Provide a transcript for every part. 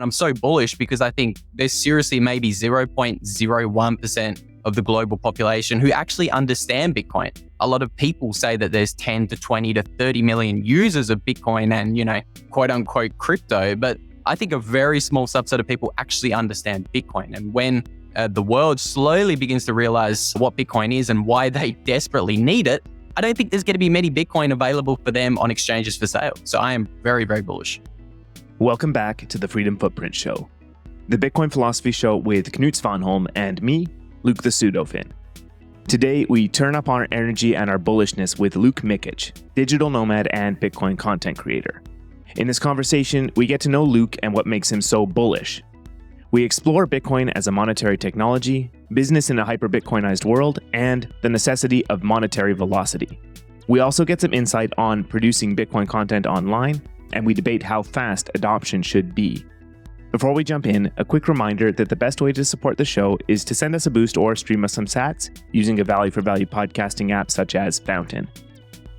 I'm so bullish because I think there's seriously maybe 0.01% of the global population who actually understand Bitcoin. A lot of people say that there's 10 to 20 to 30 million users of Bitcoin and, quote unquote crypto. But I think a very small subset of people actually understand Bitcoin. And when the world slowly begins to realize what Bitcoin is and why they desperately need it, I don't think there's going to be many Bitcoin available for them on exchanges for sale. So I am very, very bullish. Welcome back to the Freedom Footprint Show, the Bitcoin philosophy show with Knut Svanholm and me, Luke the PseudoFinn. Today, we turn up our energy and our bullishness with Luke Mikic, digital nomad and Bitcoin content creator. In this conversation, we get to know Luke and what makes him so bullish. We explore Bitcoin as a monetary technology, business in a hyperbitcoinized world, and the necessity of monetary velocity. We also get some insight on producing Bitcoin content online, and we debate how fast adoption should be. Before we jump in, a quick reminder that the best way to support the show is to send us a boost or stream us some sats using a value for value podcasting app such as Fountain.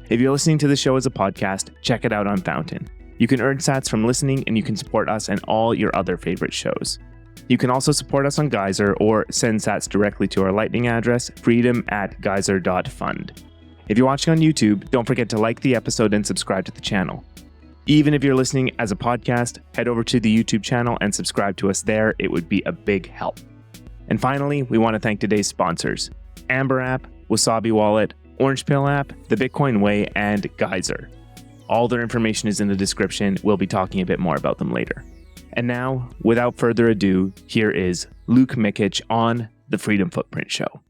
If you're listening to the show as a podcast, check it out on Fountain. You can earn sats from listening, and you can support us and all your other favorite shows. You can also support us on Geyser or send sats directly to our Lightning address, freedom@geyser.fund. If you're watching on YouTube, don't forget to like the episode and subscribe to the channel. Even if you're listening as a podcast, head over to the YouTube channel and subscribe to us there. It would be a big help. And finally, we want to thank today's sponsors: Amber app, Wasabi Wallet, Orange Pill app, The Bitcoin Way, and Geyser. All their information is in the description. We'll be talking a bit more about them later. And now, without further ado, here is Luke Mikic on the Freedom Footprint Show.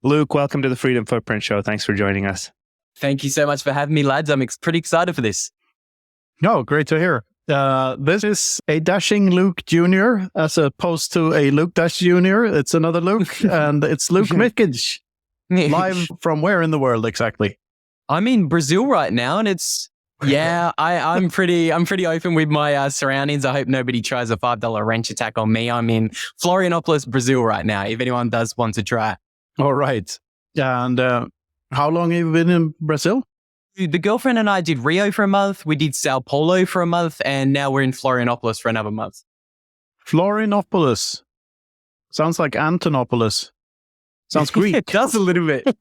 Luke, welcome to the Freedom Footprint Show. Thanks for joining us. Thank you so much for having me, lads. I'm pretty excited for this. No, great to hear. This is a dashing Luke Jr. as opposed to a Luke Dash Jr. It's another Luke, and it's Luke Mikic. Live from where in the world exactly? I'm in Brazil right now, and I'm pretty open with my surroundings. I hope nobody tries a $5 wrench attack on me. I'm in Florianopolis, Brazil right now, if anyone does want to try. All right. And how long have you been in Brazil? The girlfriend and I did Rio for a month. We did Sao Paulo for a month, and now we're in Florianopolis for another month. Florianopolis. Sounds like Antonopolis. Sounds Greek. It does a little bit.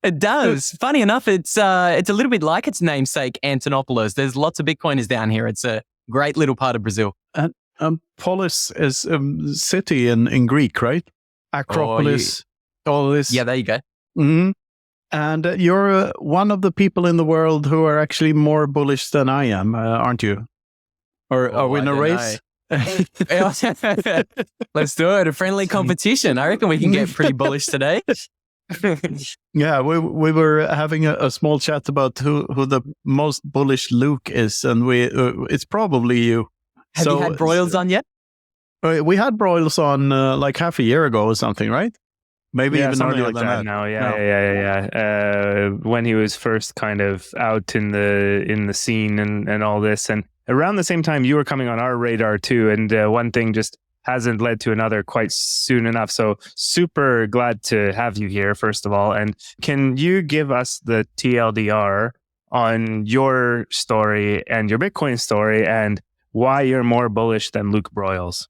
It does. Funny enough, it's a little bit like its namesake, Antonopolis. There's lots of Bitcoiners down here. It's a great little part of Brazil. Polis is city in Greek, right? Acropolis, all this. Yeah, there you go. Mm-hmm. And you're one of the people in the world who are actually more bullish than I am, aren't you? Or are we in a race? Let's do it. A friendly competition. I reckon we can get pretty bullish today. Yeah, we were having a small chat about who the most bullish Luke is, and it's probably you. Have you had broils on yet? We had broils on like half a year ago or something, right? Maybe even earlier like than that. that. No, yeah. When he was first kind of out in the scene and all this, and around the same time you were coming on our radar too. And one thing just hasn't led to another quite soon enough. So super glad to have you here, first of all. And can you give us the TLDR on your story and your Bitcoin story and why you're more bullish than Luke Broyles?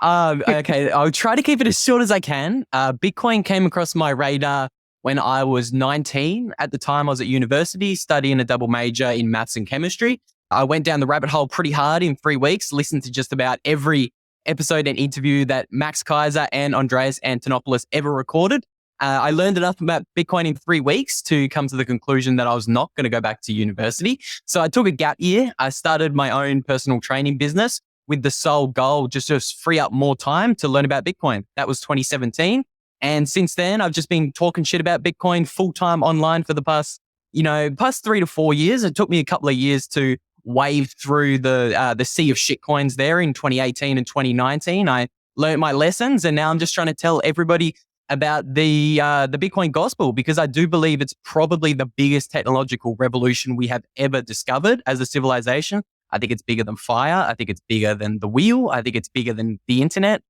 Okay, I'll try to keep it as short as I can. Bitcoin came across my radar when I was 19. At the time, I was at university studying a double major in maths and chemistry. I went down the rabbit hole pretty hard in 3 weeks, listened to just about every episode and interview that Max Kaiser and Andreas Antonopoulos ever recorded. I learned enough about Bitcoin in 3 weeks to come to the conclusion that I was not going to go back to university. So I took a gap year. I started my own personal training business with the sole goal just to free up more time to learn about Bitcoin. That was 2017. And since then, I've just been talking shit about Bitcoin full-time online for the past 3 to 4 years. It took me a couple of years to wade through the sea of shitcoins there in 2018 and 2019. I learned my lessons, and now I'm just trying to tell everybody about the Bitcoin gospel, because I do believe it's probably the biggest technological revolution we have ever discovered as a civilization. I think it's bigger than fire. I think it's bigger than the wheel. I think it's bigger than the internet.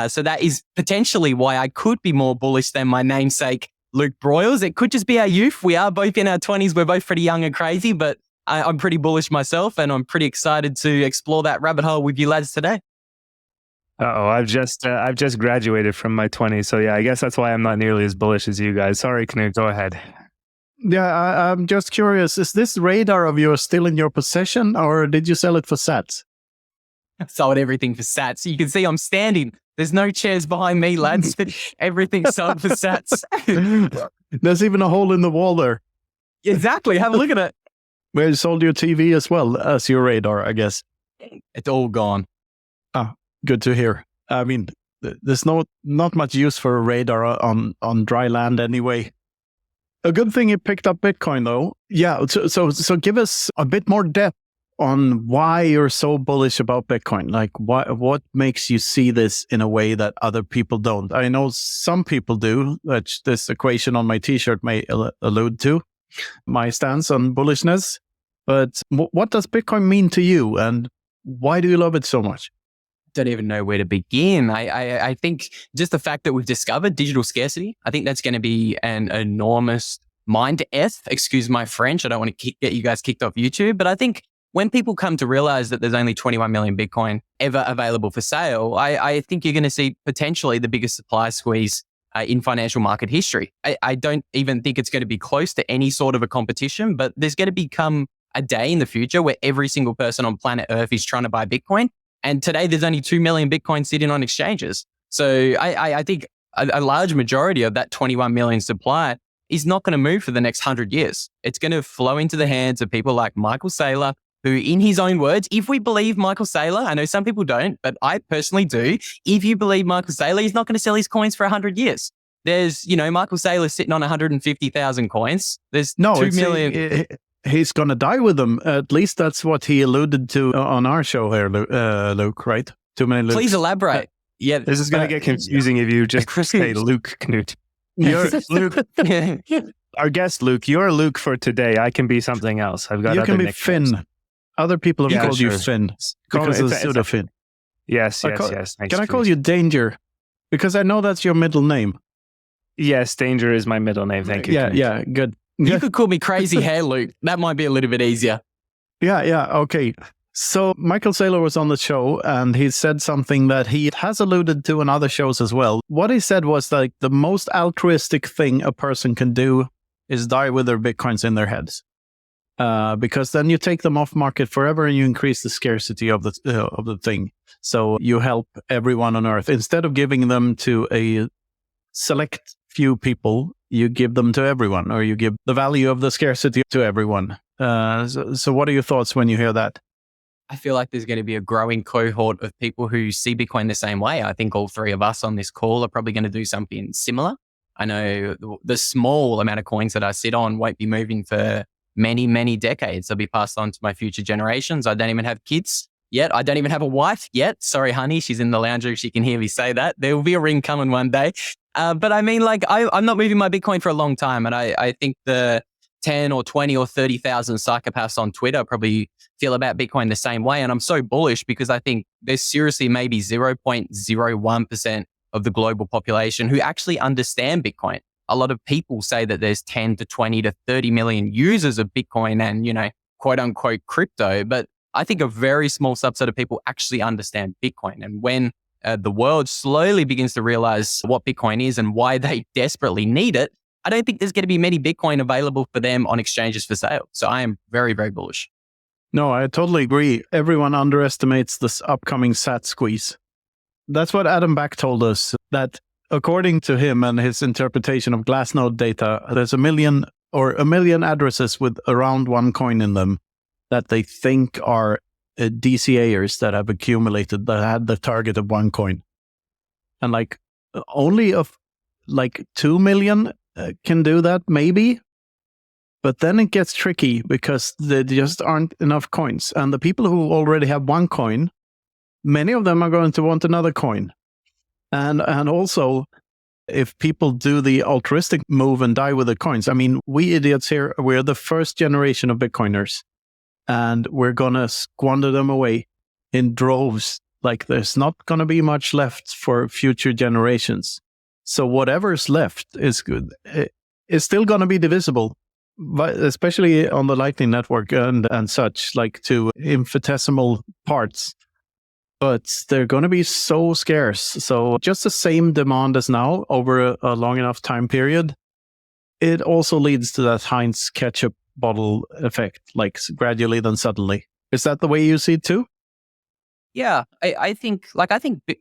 So that is potentially why I could be more bullish than my namesake, Luke Broyles. It could just be our youth. We are both in our 20s. We're both pretty young and crazy, but I'm pretty bullish myself, and I'm pretty excited to explore that rabbit hole with you lads today. I've just graduated from my 20s, so yeah, I guess that's why I'm not nearly as bullish as you guys. Sorry, Knut, go ahead. Yeah, I'm just curious. Is this radar of yours still in your possession, or did you sell it for sats? I sold everything for sats. You can see I'm standing. There's no chairs behind me, lads. Everything's sold for sats. There's even a hole in the wall there. Exactly. Have a look at it. Well, you sold your TV as well as your radar, I guess. It's all gone. Good to hear. I mean, there's not much use for a radar on dry land anyway. A good thing you picked up Bitcoin, though. Yeah, so give us a bit more depth on why you're so bullish about Bitcoin. Like, what makes you see this in a way that other people don't? I know some people do, which this equation on my T-shirt may allude to, my stance on bullishness. But what does Bitcoin mean to you, and why do you love it so much? Don't even know where to begin. I think just the fact that we've discovered digital scarcity, I think that's going to be an enormous mind F. Excuse my French. I don't want to get you guys kicked off YouTube, but I think when people come to realize that there's only 21 million Bitcoin ever available for sale, I think you're going to see potentially the biggest supply squeeze in financial market history. I don't even think it's going to be close to any sort of a competition, but there's going to become a day in the future where every single person on planet Earth is trying to buy Bitcoin. And today there's only 2 million Bitcoin sitting on exchanges. So I think a large majority of that 21 million supply is not going to move for the next 100 years. It's going to flow into the hands of people like Michael Saylor, who in his own words, if we believe Michael Saylor, I know some people don't, but I personally do. If you believe Michael Saylor, he's not going to sell his coins for 100 years. There's, Michael Saylor sitting on 150,000 coins. There's 2 million. He's going to die with them. At least that's what he alluded to on our show here, Luke, right? Too many Lukes. Please elaborate. Yeah. This is going to get confusing if you just say Luke, Knut. You're Luke. Our guest, Luke. You're Luke for today. I can be something else. I've got You other can be nicknames. Finn. Other people have called you Finn. Because it's PseudoFinn. Yes. Can I call you Danger? Because I know that's your middle name. Yes, Danger is my middle name. Thank you. Yeah, good. You could call me Crazy Hair Luke. That might be a little bit easier. Yeah, okay. So Michael Saylor was on the show and he said something that he has alluded to in other shows as well. What he said was like the most altruistic thing a person can do is die with their Bitcoins in their heads. Because then you take them off market forever and you increase the scarcity of the thing. So you help everyone on Earth. Instead of giving them to a select few people, you give them to everyone, or you give the value of the scarcity to everyone. So what are your thoughts when you hear that? I feel like there's going to be a growing cohort of people who see Bitcoin the same way. I think all three of us on this call are probably going to do something similar. I know the small amount of coins that I sit on won't be moving for many, many decades. They'll be passed on to my future generations. I don't even have kids yet. I don't even have a wife yet. Sorry, honey. She's in the lounge room. She can hear me say that. There will be a ring coming one day. But I mean, like, I'm not moving my Bitcoin for a long time. And I think the 10 or 20 or 30,000 psychopaths on Twitter probably feel about Bitcoin the same way. And I'm so bullish because I think there's seriously maybe 0.01% of the global population who actually understand Bitcoin. A lot of people say that there's 10 to 20 to 30 million users of Bitcoin and, quote unquote crypto. But I think a very small subset of people actually understand Bitcoin. And when the world slowly begins to realize what Bitcoin is and why they desperately need it, I don't think there's going to be many Bitcoin available for them on exchanges for sale. So I am very, very bullish. No, I totally agree. Everyone underestimates this upcoming SAT squeeze. That's what Adam Back told us, that according to him and his interpretation of Glassnode data, there's a million addresses with around one coin in them that they think are DCAers that have accumulated, that had the target of one coin. And like only of like 2 million can do that, maybe. But then it gets tricky because there just aren't enough coins. And the people who already have one coin, many of them are going to want another coin. And also, if people do the altruistic move and die with the coins, I mean, we idiots here, we're the first generation of Bitcoiners. And we're going to squander them away in droves. Like there's not going to be much left for future generations. So whatever's left is good. It's still going to be divisible. but especially on the Lightning Network and such, like to infinitesimal parts. But they're going to be so scarce. So just the same demand as now over a long enough time period, it also leads to that Heinz ketchup bottle effect, like gradually then suddenly. Is that the way you see it too? Yeah, I think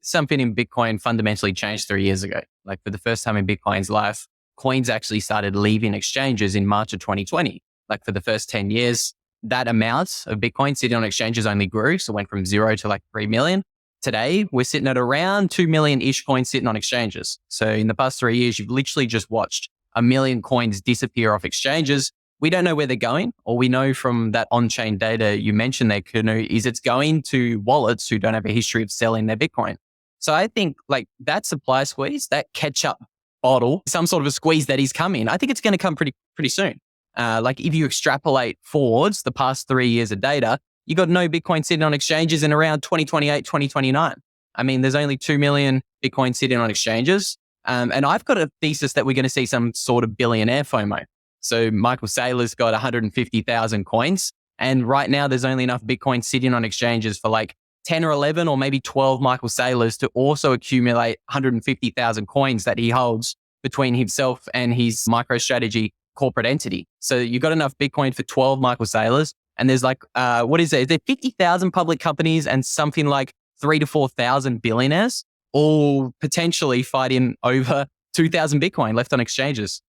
something in Bitcoin fundamentally changed 3 years ago. Like for the first time in Bitcoin's life, coins actually started leaving exchanges in March of 2020. Like for the first 10 years, that amount of Bitcoin sitting on exchanges only grew. So it went from 0 to like 3 million. Today, we're sitting at around 2 million-ish coins sitting on exchanges. So in the past 3 years, you've literally just watched 1 million coins disappear off exchanges. We don't know where they're going. All we know from that on-chain data you mentioned there, Knut, is it's going to wallets who don't have a history of selling their Bitcoin. So I think like that supply squeeze, that ketchup bottle, some sort of a squeeze that is coming, I think it's going to come pretty soon. Like if you extrapolate forwards the past 3 years of data, you got no Bitcoin sitting on exchanges in around 2028, 2029. I mean, there's only 2 million Bitcoin sitting on exchanges. And I've got a thesis that we're going to see some sort of billionaire FOMO. So Michael Saylor's got 150,000 coins. And right now there's only enough Bitcoin sitting on exchanges for like 10 or 11 or maybe 12 Michael Saylors to also accumulate 150,000 coins that he holds between himself and his MicroStrategy corporate entity. So you got enough Bitcoin for 12 Michael Saylors. And there's like, what is there? Is there 50,000 public companies and something like 3,000 to 4,000 billionaires all potentially fighting over 2,000 Bitcoin left on exchanges?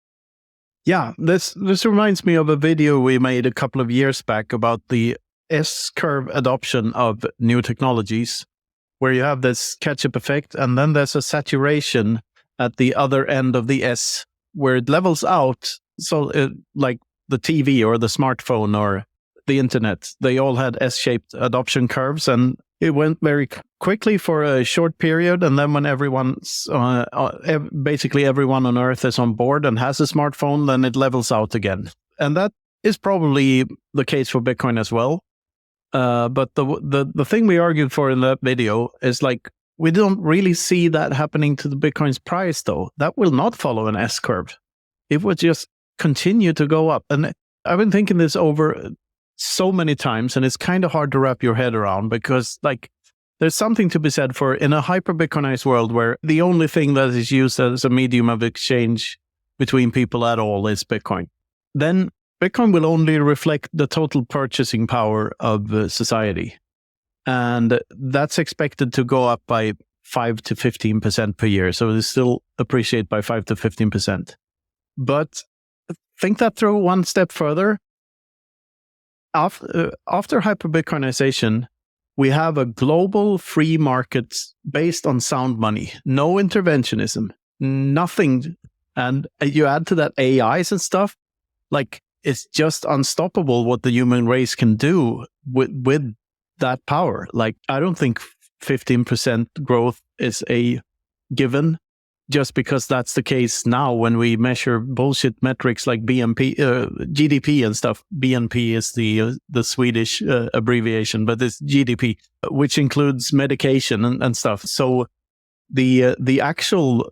Yeah, this reminds me of a video we made a couple of years back about the S-curve adoption of new technologies, where you have this catch-up effect, and then there's a saturation at the other end of the S, where it levels out. So like the TV or the smartphone or the internet, they all had S-shaped adoption curves, and it went very quickly for a short period. And then when basically everyone on Earth is on board and has a smartphone, then it levels out again. And that is probably the case for Bitcoin as well. But the thing we argued for in that video is like, we don't really see that happening to the Bitcoin's price though. That will not follow an S-curve. It would just continue to go up. And I've been thinking this over so many times, and it's kind of hard to wrap your head around, because like there's something to be said for in a hyper-Bitcoinized world where the only thing that is used as a medium of exchange between people at all is Bitcoin. Then Bitcoin will only reflect the total purchasing power of society. And that's expected to go up by 5 to 15% per year. So it still appreciate by 5 to 15%. But think that through one step further. After hyper-Bitcoinization, we have a global free market based on sound money, no interventionism, nothing. And you add to that AIs and stuff, like it's just unstoppable what the human race can do with that power. Like, I don't think 15% growth is a given, just because that's the case now when we measure bullshit metrics like BNP, GDP and stuff. BNP is the Swedish abbreviation, but it's GDP, which includes medication and stuff. So the actual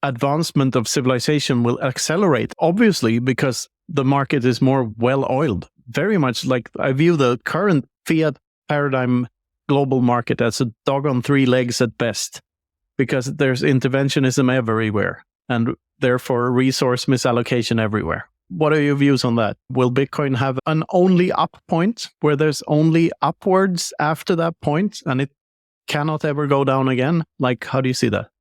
advancement of civilization will accelerate, obviously, because the market is more well-oiled. Very much like I view the current fiat paradigm global market as a dog on 3 legs at best, because there's interventionism everywhere and therefore resource misallocation everywhere. What are your views on that? Will Bitcoin have an only up point where there's only upwards after that point and it cannot ever go down again? Like, how do you see that?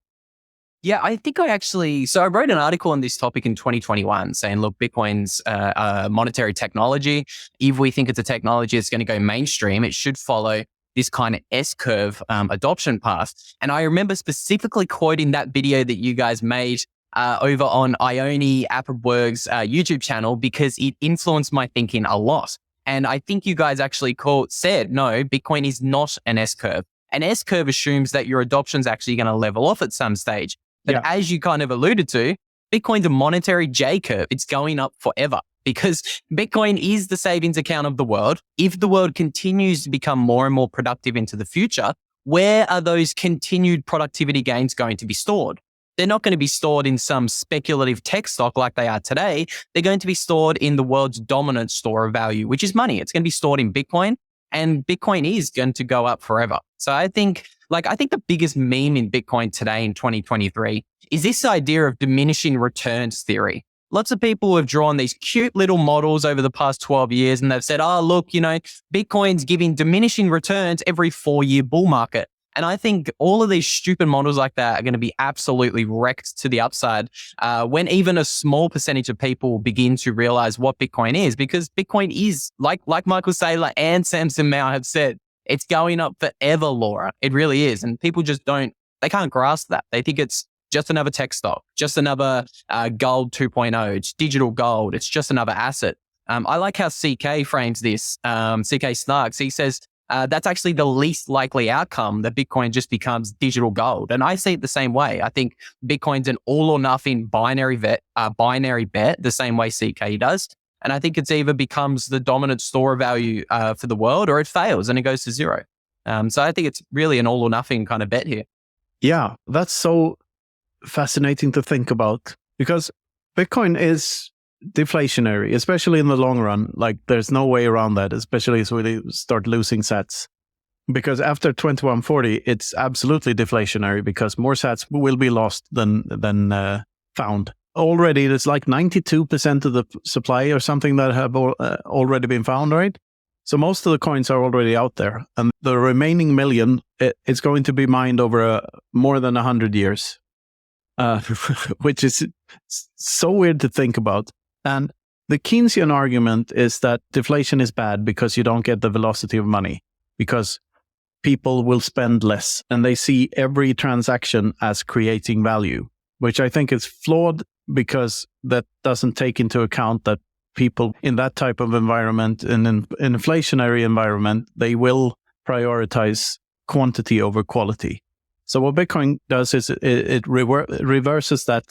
Yeah, I think I wrote an article on this topic in 2021 saying, look, Bitcoin's a monetary technology. If we think it's a technology that's going to go mainstream, it should follow this kind of S-curve adoption path. And I remember specifically quoting that video that you guys made over on Ione Appelberg's YouTube channel, because it influenced my thinking a lot. And I think you guys actually said, no, Bitcoin is not an S-curve. An S-curve assumes that your adoption is actually going to level off at some stage. But as you kind of alluded to, Bitcoin's a monetary J-curve. It's going up forever, because Bitcoin is the savings account of the world. If the world continues to become more and more productive into the future, where are those continued productivity gains going to be stored? they're not going to be stored in some speculative tech stock like they are today. They're going to be stored in the world's dominant store of value, which is money. It's going to be stored in Bitcoin, and Bitcoin is going to go up forever. So I think the biggest meme in Bitcoin today in 2023 is this idea of diminishing returns theory. Lots of people have drawn these cute little models over the past 12 years and they've said, oh, look, Bitcoin's giving diminishing returns every 4-year bull market. And I think all of these stupid models like that are going to be absolutely wrecked to the upside when even a small percentage of people begin to realize what Bitcoin is, because Bitcoin is, like Michael Saylor and Samson Mow have said, it's going up forever, Laura. It really is. And people just they can't grasp that. They think it's just another tech stock, just another gold 2.0. It's digital gold. It's just another asset. I like how CK frames this. CK Snarks, he says, that's actually the least likely outcome, that Bitcoin just becomes digital gold. And I see it the same way. I think Bitcoin's an all or nothing binary bet, the same way CK does. And I think it's either becomes the dominant store of value for the world, or it fails and it goes to zero. So I think it's really an all or nothing kind of bet here. Yeah, that's so fascinating to think about, because Bitcoin is deflationary, especially in the long run. Like, there's no way around that, especially as we start losing sats. Because after 2140, it's absolutely deflationary, because more sats will be lost than found. Already, it's like 92% of the supply or something that have already been found, right? So most of the coins are already out there. And the remaining million, it's going to be mined over more than 100 years, which is so weird to think about. And the Keynesian argument is that deflation is bad because you don't get the velocity of money, because people will spend less and they see every transaction as creating value, which I think is flawed, because that doesn't take into account that people in that type of environment, in an inflationary environment, they will prioritize quantity over quality. So what Bitcoin does is it reverses that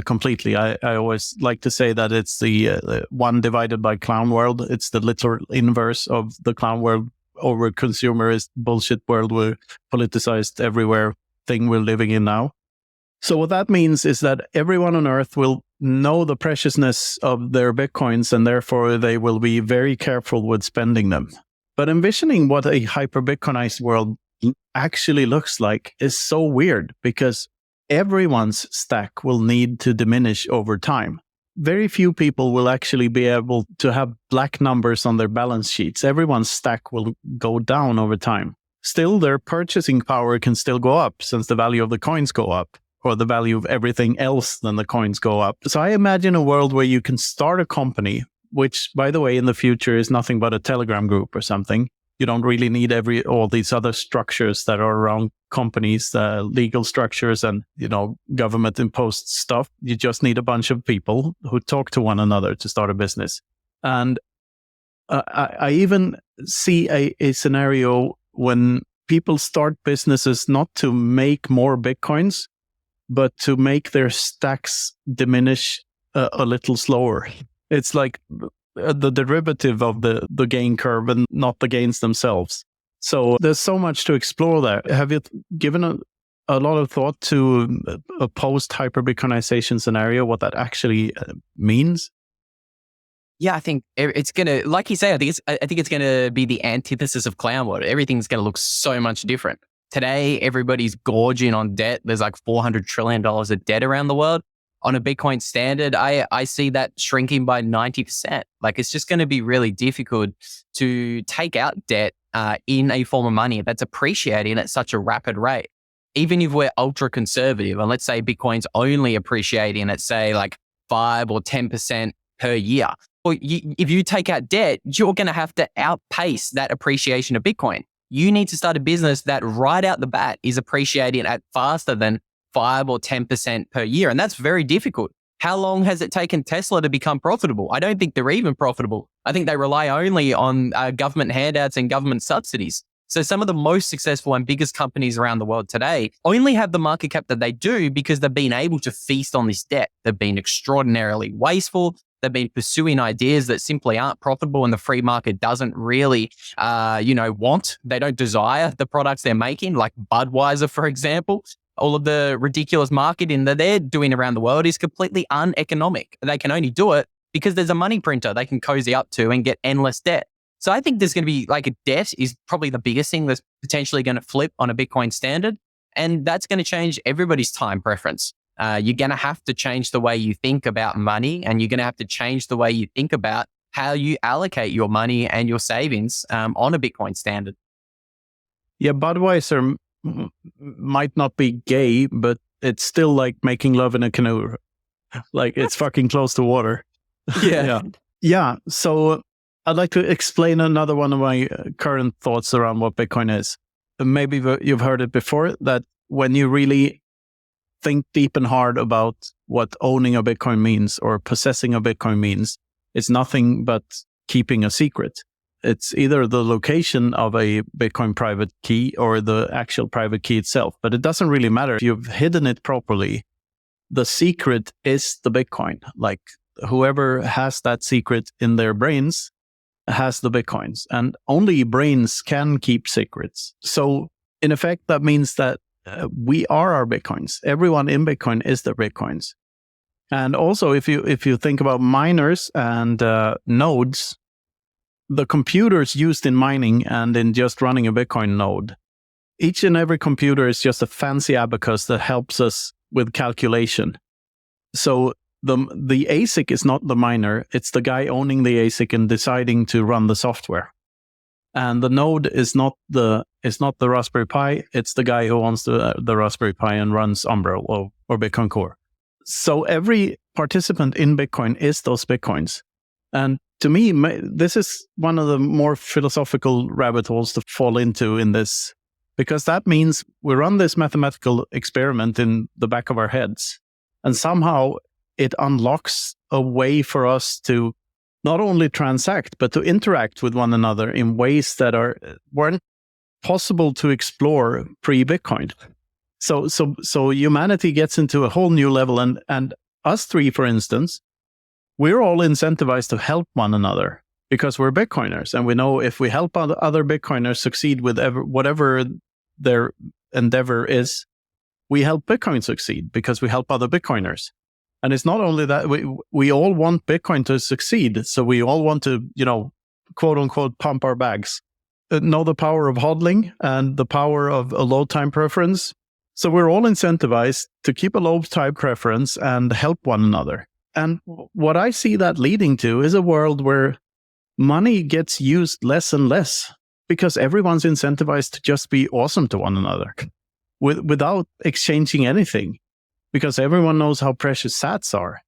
completely. I always like to say that it's the one divided by clown world. It's the literal inverse of the clown world over consumerist bullshit world, we're politicized everywhere thing we're living in now. So what that means is that everyone on earth will know the preciousness of their Bitcoins, and therefore they will be very careful with spending them. But envisioning what a hyper-Bitcoinized world actually looks like is so weird, because everyone's stack will need to diminish over time. Very few people will actually be able to have black numbers on their balance sheets. Everyone's stack will go down over time. Still, their purchasing power can still go up, since the value of the coins go up, or the value of everything else than the coins go up. So I imagine a world where you can start a company, which, by the way, in the future is nothing but a Telegram group or something. You don't really need all these other structures that are around companies, legal structures and, government imposed stuff. You just need a bunch of people who talk to one another to start a business. And I even see a scenario when people start businesses not to make more Bitcoins, but to make their stacks diminish a little slower. It's like the derivative of the gain curve and not the gains themselves. So there's so much to explore there. Have you given a lot of thought to a post-hyper-Bitcoinization scenario, what that actually means? Yeah, I think it's going to, like you say, I think it's going to be the antithesis of clown world. Everything's going to look so much different. Today, everybody's gorging on debt. There's like $400 trillion of debt around the world. On a Bitcoin standard, I see that shrinking by 90%. Like, it's just going to be really difficult to take out debt in a form of money that's appreciating at such a rapid rate. Even if we're ultra conservative, and let's say Bitcoin's only appreciating at, say, like 5 or 10% per year. Well, if you take out debt, you're going to have to outpace that appreciation of Bitcoin. You need to start a business that right out the bat is appreciating at faster than 5 or 10% per year. And that's very difficult. How long has it taken Tesla to become profitable? I don't think they're even profitable. I think they rely only on government handouts and government subsidies. So some of the most successful and biggest companies around the world today only have the market cap that they do because they've been able to feast on this debt. They've been extraordinarily wasteful. They've been pursuing ideas that simply aren't profitable and the free market doesn't really, want. They don't desire the products they're making, like Budweiser, for example. all of the ridiculous marketing that they're doing around the world is completely uneconomic. They can only do it because there's a money printer they can cozy up to and get endless debt. So I think there's going to be like a debt is probably the biggest thing that's potentially going to flip on a Bitcoin standard. And that's going to change everybody's time preference. You're going to have to change the way you think about money, and you're going to have to change the way you think about how you allocate your money and your savings on a Bitcoin standard. Yeah, Budweiser might not be gay, but it's still like making love in a canoe. Like it's fucking close to water. Yeah. Yeah. So I'd like to explain another one of my current thoughts around what Bitcoin is. Maybe you've heard it before, that when you really think deep and hard about what owning a Bitcoin means or possessing a Bitcoin means, it's nothing but keeping a secret. It's either the location of a Bitcoin private key or the actual private key itself, but it doesn't really matter. If you've hidden it properly, the secret is the Bitcoin. Like whoever has that secret in their brains has the Bitcoins, and only brains can keep secrets. So in effect, that means that we are our Bitcoins. Everyone in Bitcoin is their Bitcoins. And also, if you think about miners and nodes, the computers used in mining and in just running a Bitcoin node, each and every computer is just a fancy abacus that helps us with calculation. So the ASIC is not the miner, it's the guy owning the ASIC and deciding to run the software. And the node is not the Raspberry Pi, it's the guy who owns the Raspberry Pi and runs Umbra or Bitcoin Core. So every participant in Bitcoin is those Bitcoins. And to me, this is one of the more philosophical rabbit holes to fall into in this, because that means we run this mathematical experiment in the back of our heads, and somehow it unlocks a way for us to not only transact, but to interact with one another in ways that weren't possible to explore pre-Bitcoin. So humanity gets into a whole new level, and us three, for instance, we're all incentivized to help one another because we're Bitcoiners, and we know if we help other Bitcoiners succeed with whatever their endeavor is, we help Bitcoin succeed because we help other Bitcoiners. And it's not only that, we all want Bitcoin to succeed. So we all want to, quote unquote, pump our bags, know the power of hodling and the power of a low time preference. So we're all incentivized to keep a low time preference and help one another. And what I see that leading to is a world where money gets used less and less because everyone's incentivized to just be awesome to one another without exchanging anything. Because everyone knows how precious sats are.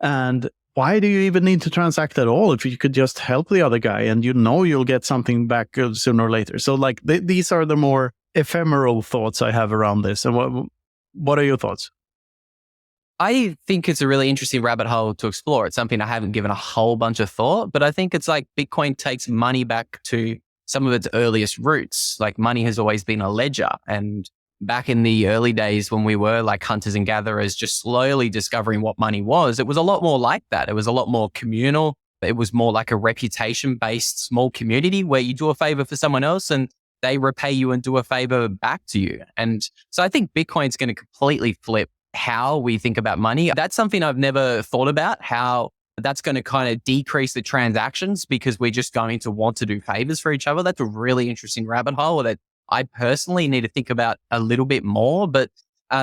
And why do you even need to transact at all if you could just help the other guy and you'll get something back sooner or later? So like these are the more ephemeral thoughts I have around this. And what are your thoughts? I think it's a really interesting rabbit hole to explore. It's something I haven't given a whole bunch of thought, but I think it's like Bitcoin takes money back to some of its earliest roots. Like money has always been a ledger, and back in the early days when we were like hunters and gatherers, just slowly discovering what money was, it was a lot more like that. It was a lot more communal. It was more like a reputation-based small community where you do a favor for someone else and they repay you and do a favor back to you. And so I think Bitcoin's going to completely flip how we think about money. That's something I've never thought about, how that's going to kind of decrease the transactions because we're just going to want to do favors for each other. That's a really interesting rabbit hole that I personally need to think about a little bit more. But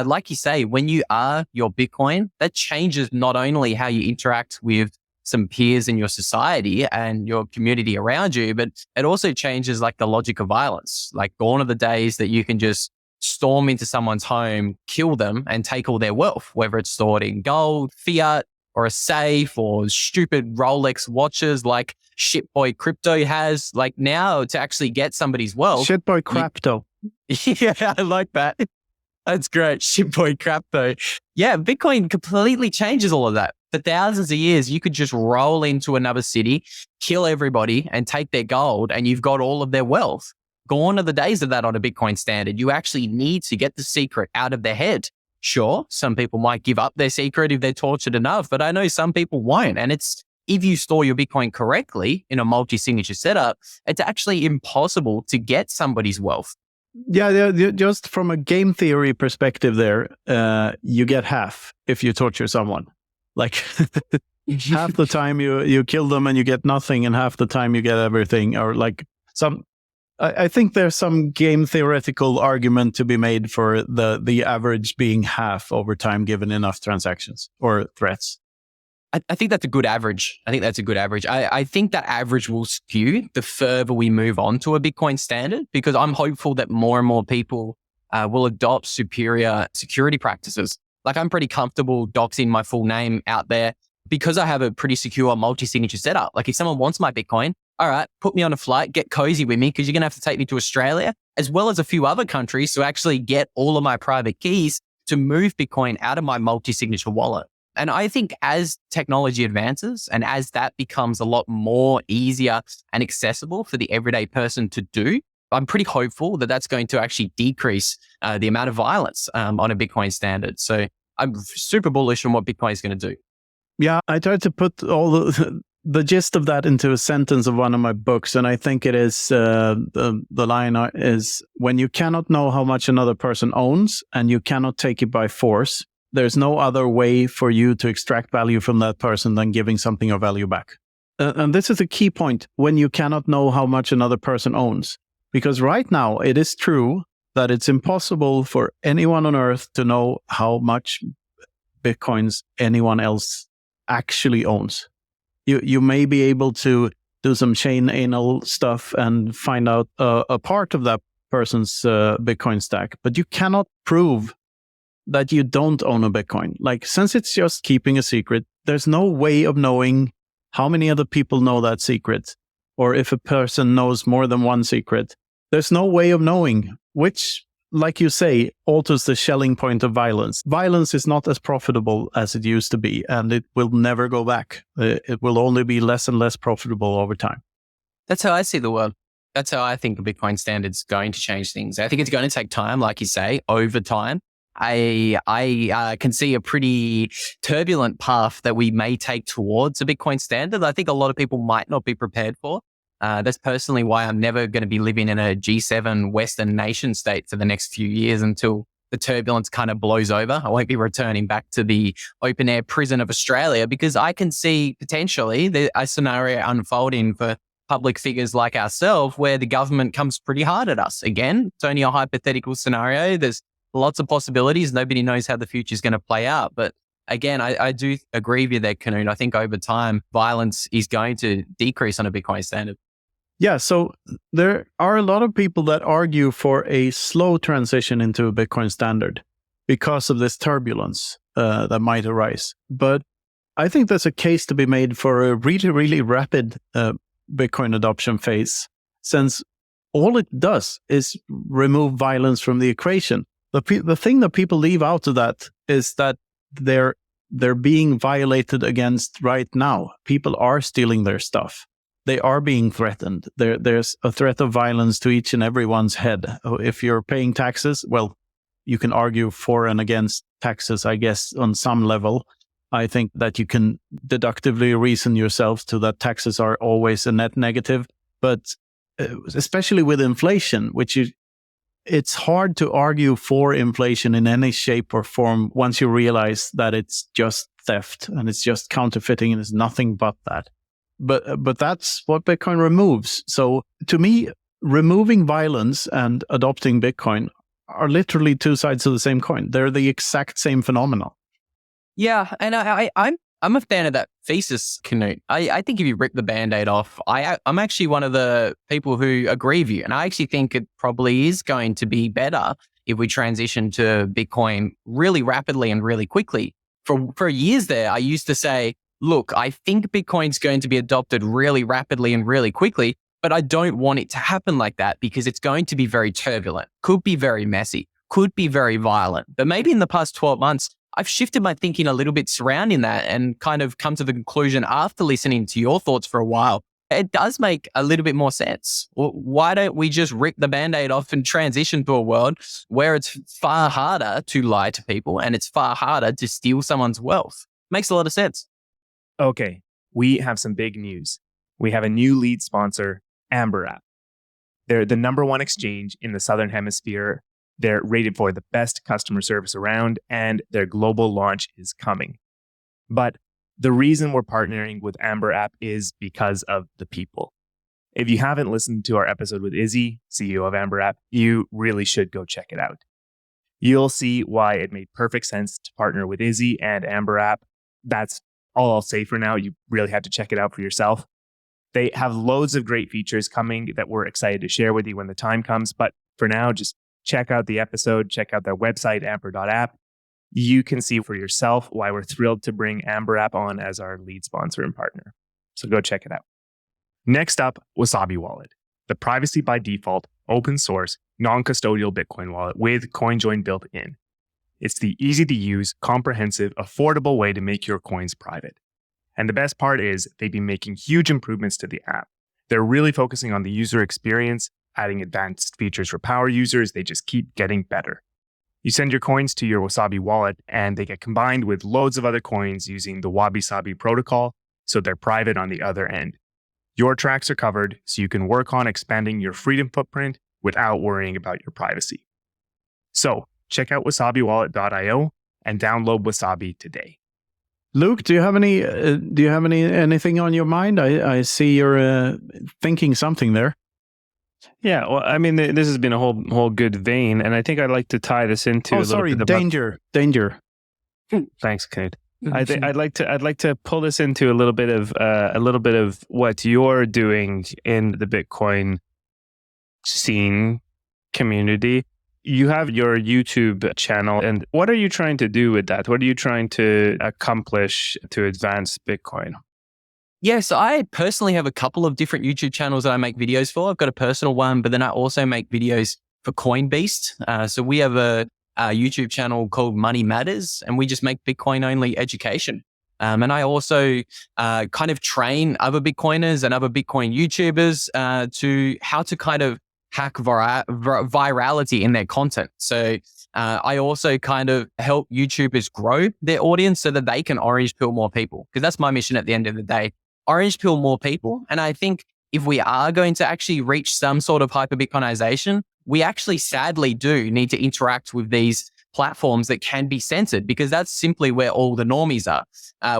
like you say, when you are your Bitcoin, that changes not only how you interact with some peers in your society and your community around you, but it also changes like the logic of violence. Like gone are the days that you can just storm into someone's home, kill them and take all their wealth, whether it's stored in gold, fiat, or a safe, or stupid Rolex watches like Shitboy Crypto has. Like now to actually get somebody's wealth. Shitboy Crypto. Yeah, I like that. That's great. Shitboy Crypto. Yeah, Bitcoin completely changes all of that. For thousands of years, you could just roll into another city, kill everybody and take their gold and you've got all of their wealth. Gone are the days of that on a Bitcoin standard. You actually need to get the secret out of their head. Sure, some people might give up their secret if they're tortured enough, but I know some people won't. And it's, if you store your Bitcoin correctly in a multi-signature setup, it's actually impossible to get somebody's wealth. Just from a game theory perspective there, you get half if you torture someone. Like half the time you kill them and you get nothing, and half the time you get everything. Or like I think there's some game theoretical argument to be made for the average being half over time given enough transactions or threats. I think that's a good average. I think that average will skew the further we move on to a Bitcoin standard, because I'm hopeful that more and more people will adopt superior security practices. Like, I'm pretty comfortable doxing my full name out there because I have a pretty secure multi-signature setup. Like, if someone wants my Bitcoin, all right, put me on a flight, get cozy with me, because you're going to have to take me to Australia as well as a few other countries to actually get all of my private keys to move Bitcoin out of my multi-signature wallet. And I think as technology advances and as that becomes a lot more easier and accessible for the everyday person to do, I'm pretty hopeful that that's going to actually decrease the amount of violence on a Bitcoin standard. So I'm super bullish on what Bitcoin is going to do. Yeah, I tried to put all the gist of that into a sentence of one of my books, and I think it is the line is, when you cannot know how much another person owns and you cannot take it by force, there's no other way for you to extract value from that person than giving something of value back. And this is a key point, when you cannot know how much another person owns. Because right now, it is true that it's impossible for anyone on earth to know how much Bitcoins anyone else actually owns. You may be able to do some chain anal stuff and find out a part of that person's Bitcoin stack, but you cannot prove that you don't own a Bitcoin. Like, since it's just keeping a secret, there's no way of knowing how many other people know that secret, or if a person knows more than one secret. There's no way of knowing, which, like you say, alters the Schelling point of violence. Violence is not as profitable as it used to be, and it will never go back. It will only be less and less profitable over time. That's how I see the world. That's how I think the Bitcoin standard's going to change things. I think it's going to take time, like you say, over time. I can see a pretty turbulent path that we may take towards a Bitcoin standard that I think a lot of people might not be prepared for. That's personally why I'm never going to be living in a G7 Western nation state for the next few years until the turbulence kind of blows over. I won't be returning back to the open air prison of Australia, because I can see potentially a scenario unfolding for public figures like ourselves where the government comes pretty hard at us. Again, it's only a hypothetical scenario. There's lots of possibilities. Nobody knows how the future is going to play out. But again, I do agree with you there, Knut. I think over time, violence is going to decrease on a Bitcoin standard. Yeah, so there are a lot of people that argue for a slow transition into a Bitcoin standard because of this turbulence that might arise. But I think there's a case to be made for a really, really rapid Bitcoin adoption phase, since all it does is remove violence from the equation. The thing that people leave out of that is that they're being violated against right now. People are stealing their stuff. They are being threatened. There's a threat of violence to each and everyone's head. If you're paying taxes, well, you can argue for and against taxes, I guess, on some level. I think that you can deductively reason yourself to that taxes are always a net negative. But especially with inflation, it's hard to argue for inflation in any shape or form once you realize that it's just theft and it's just counterfeiting and it's nothing but that. But that's what Bitcoin removes. So to me, removing violence and adopting Bitcoin are literally two sides of the same coin. They're the exact same phenomenon. Yeah, and I'm a fan of that thesis, Knut. I think if you rip the Band-Aid off, I'm actually one of the people who agree with you. And I actually think it probably is going to be better if we transition to Bitcoin really rapidly and really quickly. For years there, I used to say, look, I think Bitcoin's going to be adopted really rapidly and really quickly, but I don't want it to happen like that because it's going to be very turbulent, could be very messy, could be very violent. But maybe in the past 12 months, I've shifted my thinking a little bit surrounding that and kind of come to the conclusion after listening to your thoughts for a while, it does make a little bit more sense. Well, why don't we just rip the Band-Aid off and transition to a world where it's far harder to lie to people and it's far harder to steal someone's wealth? Makes a lot of sense. Okay, we have some big news. We have a new lead sponsor, Amber App. They're the number one exchange in the Southern Hemisphere. They're rated for the best customer service around, and their global launch is coming. But the reason we're partnering with Amber App is because of the people. If you haven't listened to our episode with Izzy, CEO of Amber App, you really should go check it out. You'll see why it made perfect sense to partner with Izzy and Amber App. That's all I'll say for now. You really have to check it out for yourself. They have loads of great features coming that we're excited to share with you when the time comes. But for now, just check out the episode, check out their website, amber.app. You can see for yourself why we're thrilled to bring Amber App on as our lead sponsor and partner. So go check it out. Next up, Wasabi Wallet, the privacy by default, open source, non-custodial Bitcoin wallet with CoinJoin built in. It's the easy to use, comprehensive, affordable way to make your coins private. And the best part is they've been making huge improvements to the app. They're really focusing on the user experience, adding advanced features for power users. They just keep getting better. You send your coins to your Wasabi wallet and they get combined with loads of other coins using the Wabi-Sabi protocol, so they're private on the other end. Your tracks are covered, so you can work on expanding your freedom footprint without worrying about your privacy. So check out wasabiwallet.io and download Wasabi today. Luke, do you have anything on your mind? I see you're thinking something there. Yeah, well, I mean, this has been a whole good vein, and I think I'd like to tie this into. Danger. Thanks, Knut. I'd like to pull this into a little bit of what you're doing in the Bitcoin scene community. You have your YouTube channel, and what are you trying to do with that? What are you trying to accomplish to advance Bitcoin? Yes, I personally have a couple of different YouTube channels that I make videos for. I've got a personal one, but then I also make videos for CoinBeast. So we have a YouTube channel called Money Matters, and we just make Bitcoin only education. And I also kind of train other Bitcoiners and other Bitcoin YouTubers to how to kind of hack virality in their content. So I also kind of help YouTubers grow their audience so that they can orange pill more people, because that's my mission at the end of the day. Orange pill more people. And I think if we are going to actually reach some sort of hyperbitcoinization, we actually sadly do need to interact with these platforms that can be censored, because that's simply where all the normies are.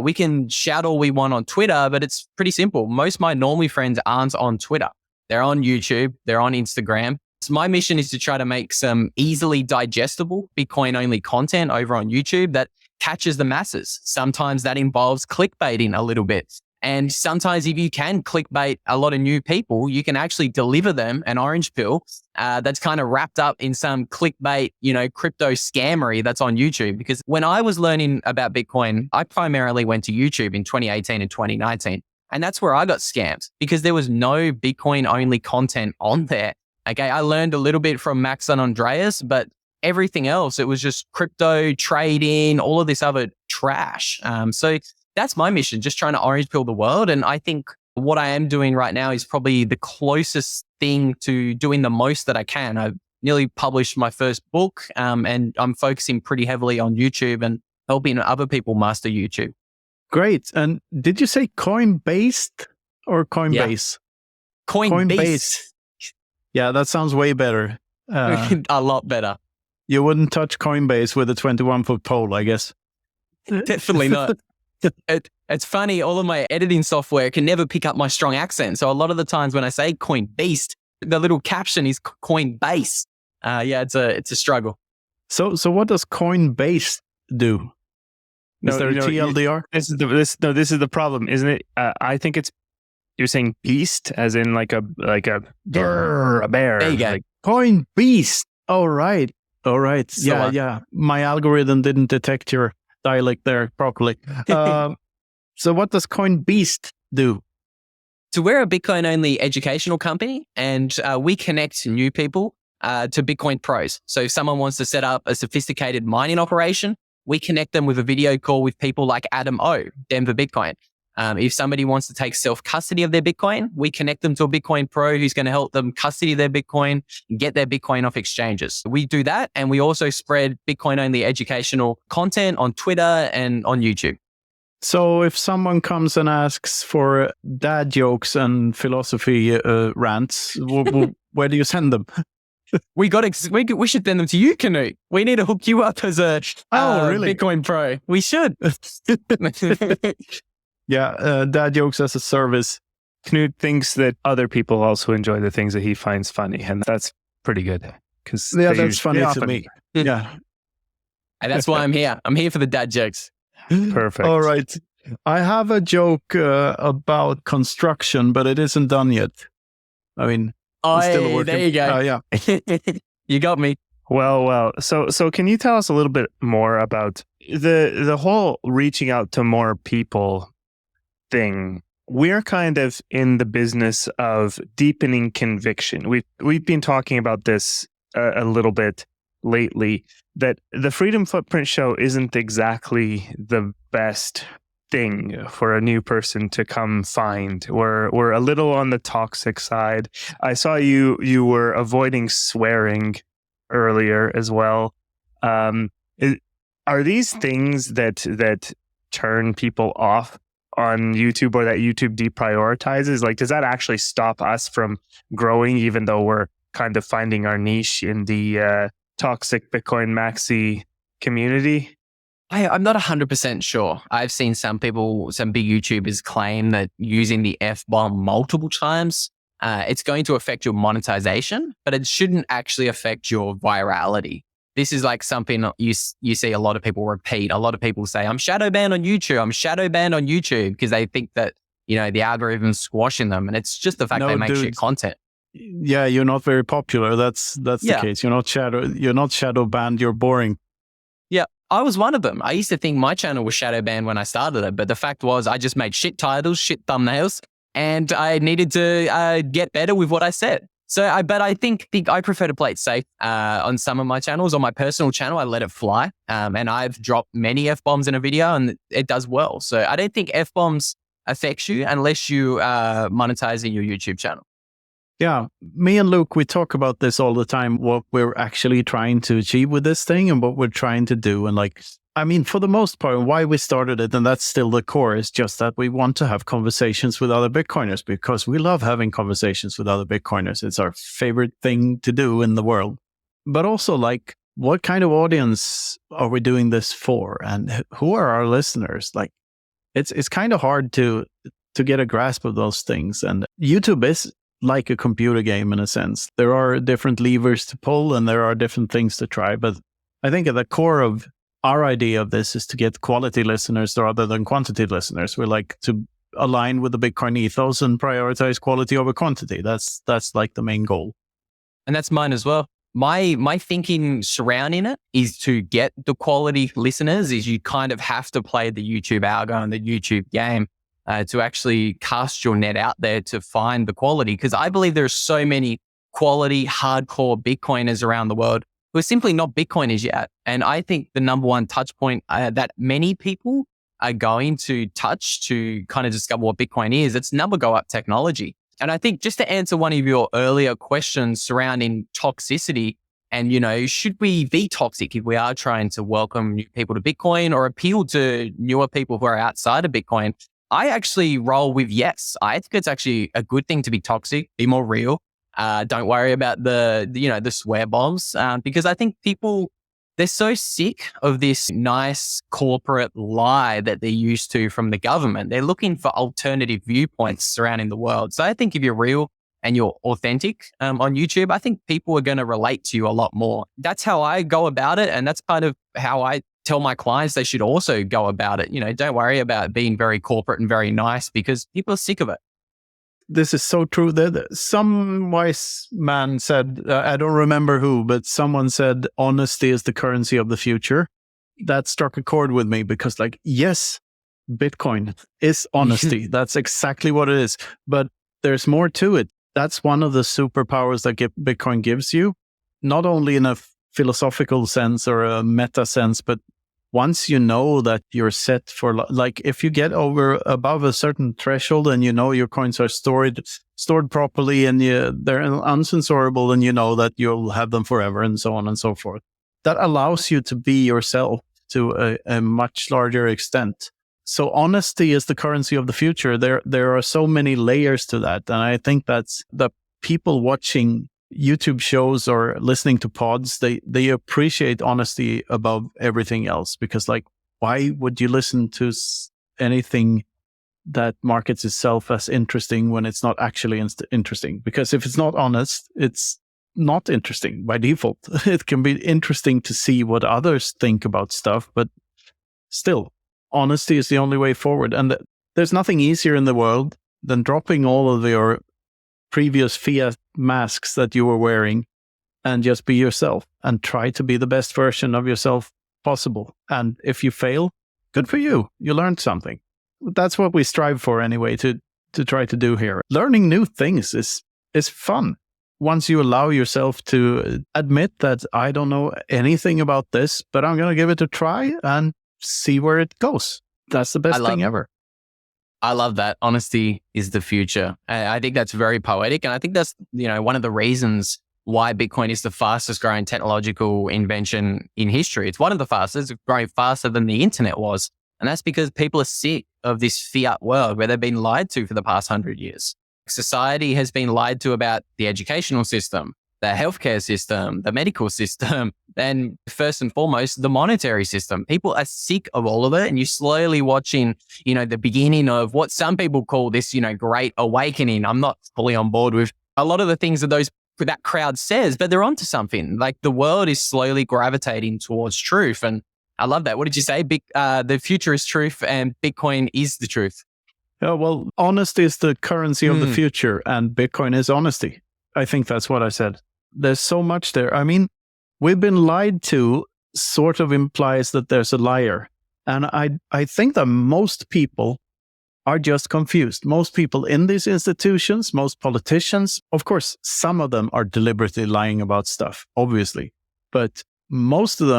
We can shout all we want on Twitter, but it's pretty simple. Most of my normie friends aren't on Twitter. They're on YouTube, they're on Instagram. So my mission is to try to make some easily digestible Bitcoin only content over on YouTube that catches the masses. Sometimes that involves clickbaiting a little bit. And sometimes if you can clickbait a lot of new people, you can actually deliver them an orange pill that's kind of wrapped up in some clickbait, crypto scammery that's on YouTube. Because when I was learning about Bitcoin, I primarily went to YouTube in 2018 and 2019. And that's where I got scammed, because there was no Bitcoin only content on there. Okay, I learned a little bit from Max and Andreas, but everything else, it was just crypto, trading, all of this other trash. So that's my mission, just trying to orange pill the world. And I think what I am doing right now is probably the closest thing to doing the most that I can. I've nearly published my first book, and I'm focusing pretty heavily on YouTube and helping other people master YouTube. Great. And did you say Coinbase or Coinbase? Yeah. Coinbase. Yeah, that sounds way better. A lot better. You wouldn't touch Coinbase with a 21-foot pole, I guess. Definitely not. It's funny, all of my editing software can never pick up my strong accent. So a lot of the times when I say CoinBeast, the little caption is Coinbase. It's a struggle. So what does Coinbase do? Is there a TLDR? This is the problem, isn't it? I think you're saying beast as in like a bear. There you go. Like, CoinBeast. All right. So, yeah. My algorithm didn't detect your dialect there properly. So what does CoinBeast do? So we're a Bitcoin only educational company, and we connect new people to Bitcoin pros. So if someone wants to set up a sophisticated mining operation, we connect them with a video call with people like Adam O, Denver Bitcoin. If somebody wants to take self-custody of their Bitcoin, we connect them to a Bitcoin pro who's going to help them custody their Bitcoin and get their Bitcoin off exchanges. We do that, and we also spread Bitcoin-only educational content on Twitter and on YouTube. So if someone comes and asks for dad jokes and philosophy rants, where do you send them? We should send them to you, Knut. We need to hook you up as a really? Bitcoin pro. We should. Yeah, dad jokes as a service. Knut thinks that other people also enjoy the things that he finds funny, and that's pretty good. Yeah, that's funny to me. Yeah. And that's why I'm here. I'm here for the dad jokes. Perfect. All right. I have a joke about construction, but it isn't done yet. I mean, it's still working. There you go. Yeah. You got me. Well. So can you tell us a little bit more about the whole reaching out to more people thing? We're kind of in the business of deepening conviction. We've been talking about this a little bit lately, that the Freedom Footprint Show isn't exactly the best thing for a new person to come find. We're a little on the toxic side. I saw you were avoiding swearing earlier as well. Are these things that turn people off on YouTube, or that YouTube deprioritizes? Like, does that actually stop us from growing, even though we're kind of finding our niche in the toxic Bitcoin maxi community? I'm not 100% sure. I've seen some big YouTubers claim that using the F-bomb multiple times, it's going to affect your monetization, but it shouldn't actually affect your virality. This is like something you see a lot of people repeat. A lot of people say, I'm shadow banned on YouTube. I'm shadow banned on YouTube, because they think that, the algorithm's squashing them. And it's just the fact they make shit content. Yeah, you're not very popular. That's the case. You're not shadow banned. You're boring. Yeah, I was one of them. I used to think my channel was shadow banned when I started it, but the fact was I just made shit titles, shit thumbnails, and I needed to get better with what I said. So I think I prefer to play it safe on some of my channels. On my personal channel, I let it fly, and I've dropped many F-bombs in a video, and it does well. So I don't think F-bombs affects you unless you monetizing your YouTube channel. Yeah, me and Luke, we talk about this all the time, what we're actually trying to achieve with this thing and what we're trying to do. And for the most part, why we started it, and that's still the core, is just that we want to have conversations with other Bitcoiners, because we love having conversations with other Bitcoiners. It's our favorite thing to do in the world. But also, what kind of audience are we doing this for? And who are our listeners? It's kind of hard to get a grasp of those things. And YouTube is like a computer game in a sense. There are different levers to pull and there are different things to try. But I think at the core of our idea of this is to get quality listeners rather than quantity listeners. We like to align with the Bitcoin ethos and prioritize quality over quantity. That's like the main goal. And that's mine as well. My thinking surrounding it is to get the quality listeners is you kind of have to play the YouTube algo and the YouTube game to actually cast your net out there to find the quality. Because I believe there are so many quality, hardcore Bitcoiners around the world who are simply not Bitcoiners yet. And I think the number one touch point that many people are going to touch to kind of discover what Bitcoin is, it's number go up technology. And I think just to answer one of your earlier questions surrounding toxicity and, should we be toxic if we are trying to welcome new people to Bitcoin or appeal to newer people who are outside of Bitcoin? I actually roll with yes. I think it's actually a good thing to be toxic, be more real. Don't worry about the swear bombs because I think people, they're so sick of this nice corporate lie that they're used to from the government. They're looking for alternative viewpoints surrounding the world. So I think if you're real and you're authentic on YouTube, I think people are going to relate to you a lot more. That's how I go about it. And that's kind of how I tell my clients they should also go about it. Don't worry about being very corporate and very nice because people are sick of it. This is so true. That some wise man said, I don't remember who, but someone said, honesty is the currency of the future. That struck a chord with me because yes, Bitcoin is honesty. That's exactly what it is. But there's more to it. That's one of the superpowers that Bitcoin gives you, not only in a philosophical sense or a meta sense, but once you know that you're set for, if you get above a certain threshold and your coins are stored properly and they're uncensorable and that you'll have them forever and so on and so forth. That allows you to be yourself to a much larger extent. So honesty is the currency of the future. There are so many layers to that. And I think that's the people watching YouTube shows or listening to pods, they appreciate honesty above everything else, because like, why would you listen to anything that markets itself as interesting when it's not actually interesting? Because if it's not honest, it's not interesting by default. It can be interesting to see what others think about stuff, but still, honesty is the only way forward. And there's nothing easier in the world than dropping all of your previous fiat masks that you were wearing and just be yourself and try to be the best version of yourself possible. And if you fail, good for you. You learned something. That's what we strive for anyway, to try to do here. Learning new things is fun. Once you allow yourself to admit that I don't know anything about this, but I'm going to give it a try and see where it goes. That's the best thing ever. I love that. Honesty is the future. I think that's very poetic. And I think that's, one of the reasons why Bitcoin is the fastest growing technological invention in history. It's one of the fastest, it's growing faster than the internet was. And that's because people are sick of this fiat world where they've been lied to for the past 100 years. Society has been lied to about the educational system, the healthcare system, the medical system, and first and foremost, the monetary system. People are sick of all of it. And you're slowly watching, the beginning of what some people call this, great awakening. I'm not fully on board with a lot of the things that crowd says, but they're onto something. Like the world is slowly gravitating towards truth. And I love that. What did you say? The future is truth and Bitcoin is the truth. Yeah, well, honesty is the currency of the future and Bitcoin is honesty. I think that's what I said. There's so much there. I mean, we've been lied to sort of implies that there's a liar. And I think that most people are just confused. Most people in these institutions, most politicians, of course, some of them are deliberately lying about stuff, obviously. But most of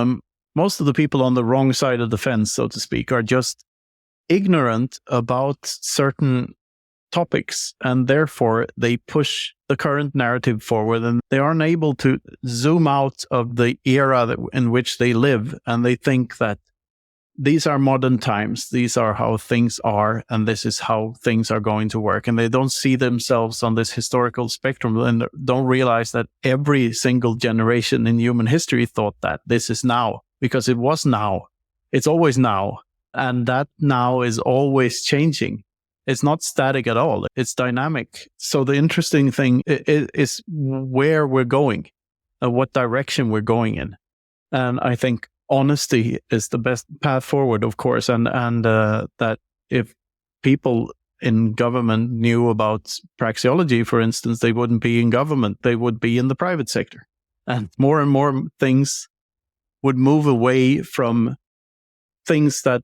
the people on the wrong side of the fence, so to speak, are just ignorant about certain topics, and therefore they push the current narrative forward, and they aren't able to zoom out of the era in which they live, and they think that these are modern times, these are how things are, and this is how things are going to work. And they don't see themselves on this historical spectrum and don't realize that every single generation in human history thought that this is now, because it was now. It's always now. And that now is always changing. It's not static at all. It's dynamic. So the interesting thing is where we're going, what direction we're going in. And I think honesty is the best path forward, of course. And that if people in government knew about praxeology, for instance, they wouldn't be in government. They would be in the private sector. And more things would move away from things that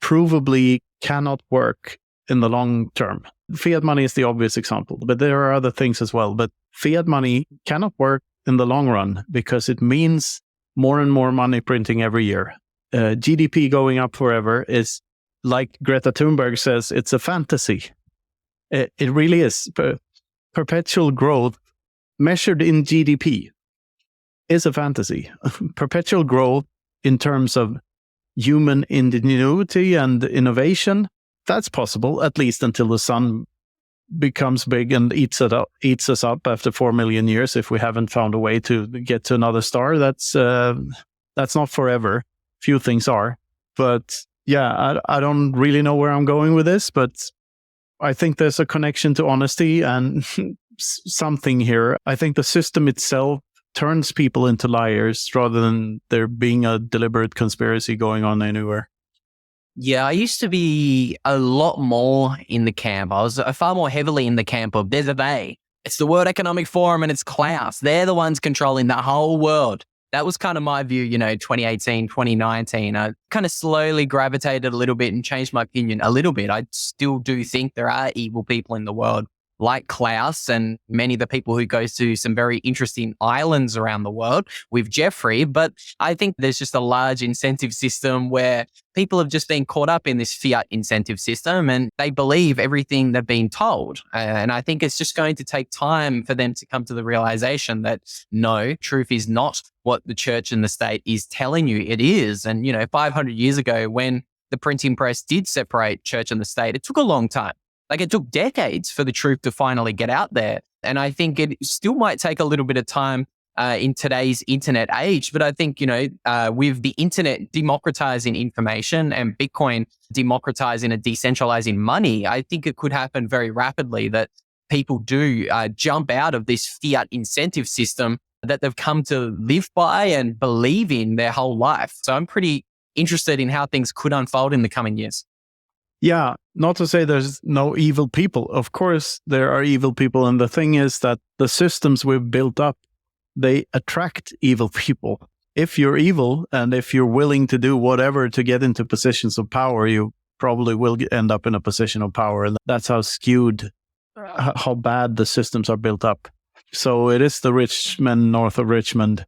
provably cannot work in the long term. Fiat money is the obvious example, but there are other things as well. But fiat money cannot work in the long run because it means more and more money printing every year. GDP going up forever is, like Greta Thunberg says, it's a fantasy. It really is. Perpetual growth measured in GDP is a fantasy. Perpetual growth in terms of human ingenuity and innovation, that's possible, at least until the sun becomes big and eats us up after 4 million years. If we haven't found a way to get to another star, that's not forever. Few things are. But yeah, I don't really know where I'm going with this, but I think there's a connection to honesty and something here. I think the system itself turns people into liars rather than there being a deliberate conspiracy going on anywhere. Yeah, I used to be a lot more in the camp. I was far more heavily in the camp of there's a they. It's the World Economic Forum and it's Klaus. They're the ones controlling the whole world. That was kind of my view, 2018, 2019. I kind of slowly gravitated a little bit and changed my opinion a little bit. I still do think there are evil people in the world, like Klaus and many of the people who go to some very interesting islands around the world with Jeffrey. But I think there's just a large incentive system where people have just been caught up in this fiat incentive system and they believe everything they've been told. And I think it's just going to take time for them to come to the realization that no, truth is not what the church and the state is telling you it is. And, 500 years ago when the printing press did separate church and the state, it took a long time. Like it took decades for the truth to finally get out there. And I think it still might take a little bit of time in today's internet age. But I think, with the internet democratizing information and Bitcoin democratizing and decentralizing money, I think it could happen very rapidly that people do jump out of this fiat incentive system that they've come to live by and believe in their whole life. So I'm pretty interested in how things could unfold in the coming years. Yeah, not to say there's no evil people. Of course, there are evil people. And the thing is that the systems we've built up, they attract evil people. If you're evil and if you're willing to do whatever to get into positions of power, you probably will end up in a position of power. And that's how skewed, how bad the systems are built up. So it is the rich men north of Richmond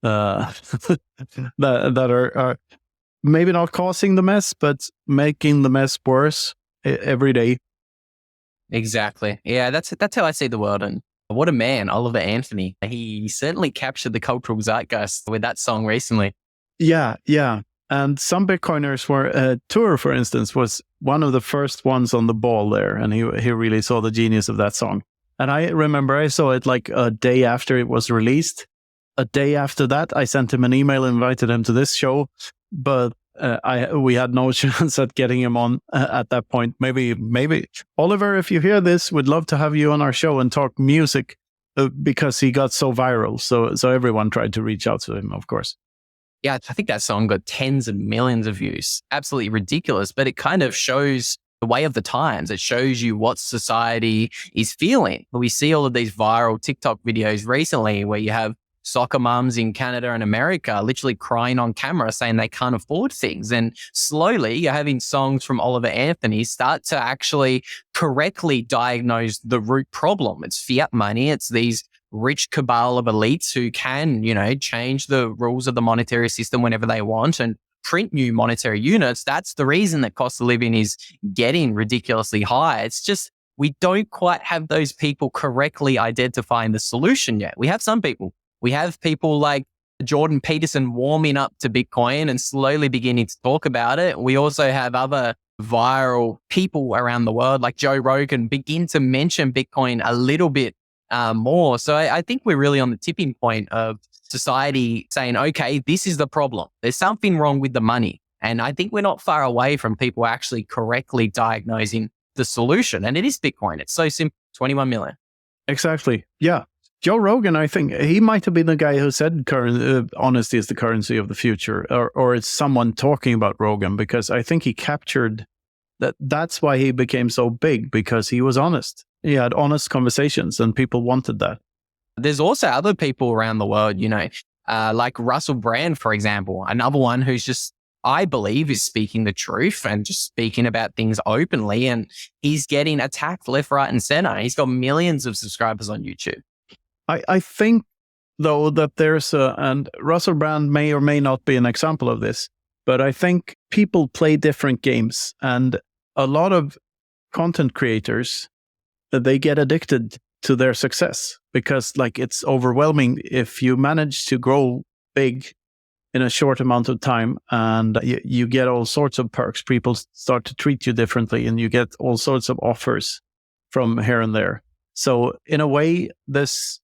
that are maybe not causing the mess, but making the mess worse every day. Exactly. Yeah, that's how I see the world. And what a man, Oliver Anthony. He certainly captured the cultural zeitgeist with that song recently. Yeah. And some Bitcoiners were, Tour, for instance, was one of the first ones on the ball there. And he really saw the genius of that song. And I remember I saw it like a day after it was released. A day after that, I sent him an email, invited him to this show. But we had no chance at getting him on at that point. Maybe Oliver, if you hear this, we'd love to have you on our show and talk music because he got so viral. So everyone tried to reach out to him, of course. Yeah, I think that song got tens of millions of views. Absolutely ridiculous, but it kind of shows the way of the times. It shows you what society is feeling. We see all of these viral TikTok videos recently where you have soccer mums in Canada and America literally crying on camera saying they can't afford things. And slowly you're having songs from Oliver Anthony start to actually correctly diagnose the root problem. It's fiat money. It's these rich cabal of elites who can, change the rules of the monetary system whenever they want and print new monetary units. That's the reason that cost of living is getting ridiculously high. It's just we don't quite have those people correctly identifying the solution yet. We have some people. We have people like Jordan Peterson warming up to Bitcoin and slowly beginning to talk about it. We also have other viral people around the world like Joe Rogan begin to mention Bitcoin a little bit more. So I think we're really on the tipping point of society saying, okay, this is the problem. There's something wrong with the money. And I think we're not far away from people actually correctly diagnosing the solution. And it is Bitcoin. It's so simple, 21 million. Exactly. Yeah. Joe Rogan, I think he might have been the guy who said honesty is the currency of the future, or it's someone talking about Rogan, because I think he captured that. That's why he became so big, because he was honest. He had honest conversations and people wanted that. There's also other people around the world, like Russell Brand, for example, another one who's just, I believe, is speaking the truth and just speaking about things openly. And he's getting attacked left, right, and center. He's got millions of subscribers on YouTube. I think, though, that and Russell Brand may or may not be an example of this, but I think people play different games, and a lot of content creators, they get addicted to their success because it's overwhelming if you manage to grow big in a short amount of time and you get all sorts of perks. People start to treat you differently and you get all sorts of offers from here and there. So in a way, this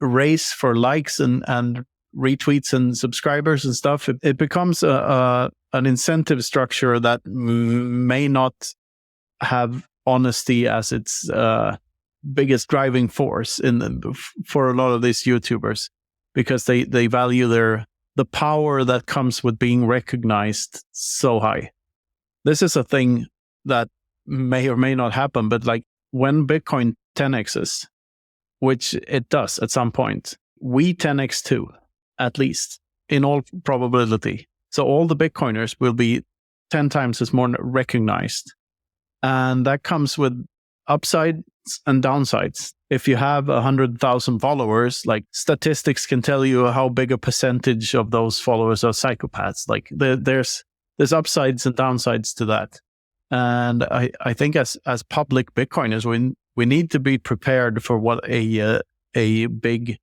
race for likes and retweets and subscribers and stuff, it becomes an incentive structure that may not have honesty as its biggest driving force for a lot of these YouTubers, because they value the power that comes with being recognized so high. This is a thing that may or may not happen, but when Bitcoin 10x's, which it does at some point, we 10x too, at least, in all probability. So all the Bitcoiners will be 10 times as more recognized. And that comes with upsides and downsides. If you have 100,000 followers, statistics can tell you how big a percentage of those followers are psychopaths. There's upsides and downsides to that. And I think as public Bitcoiners, we need to be prepared for what a big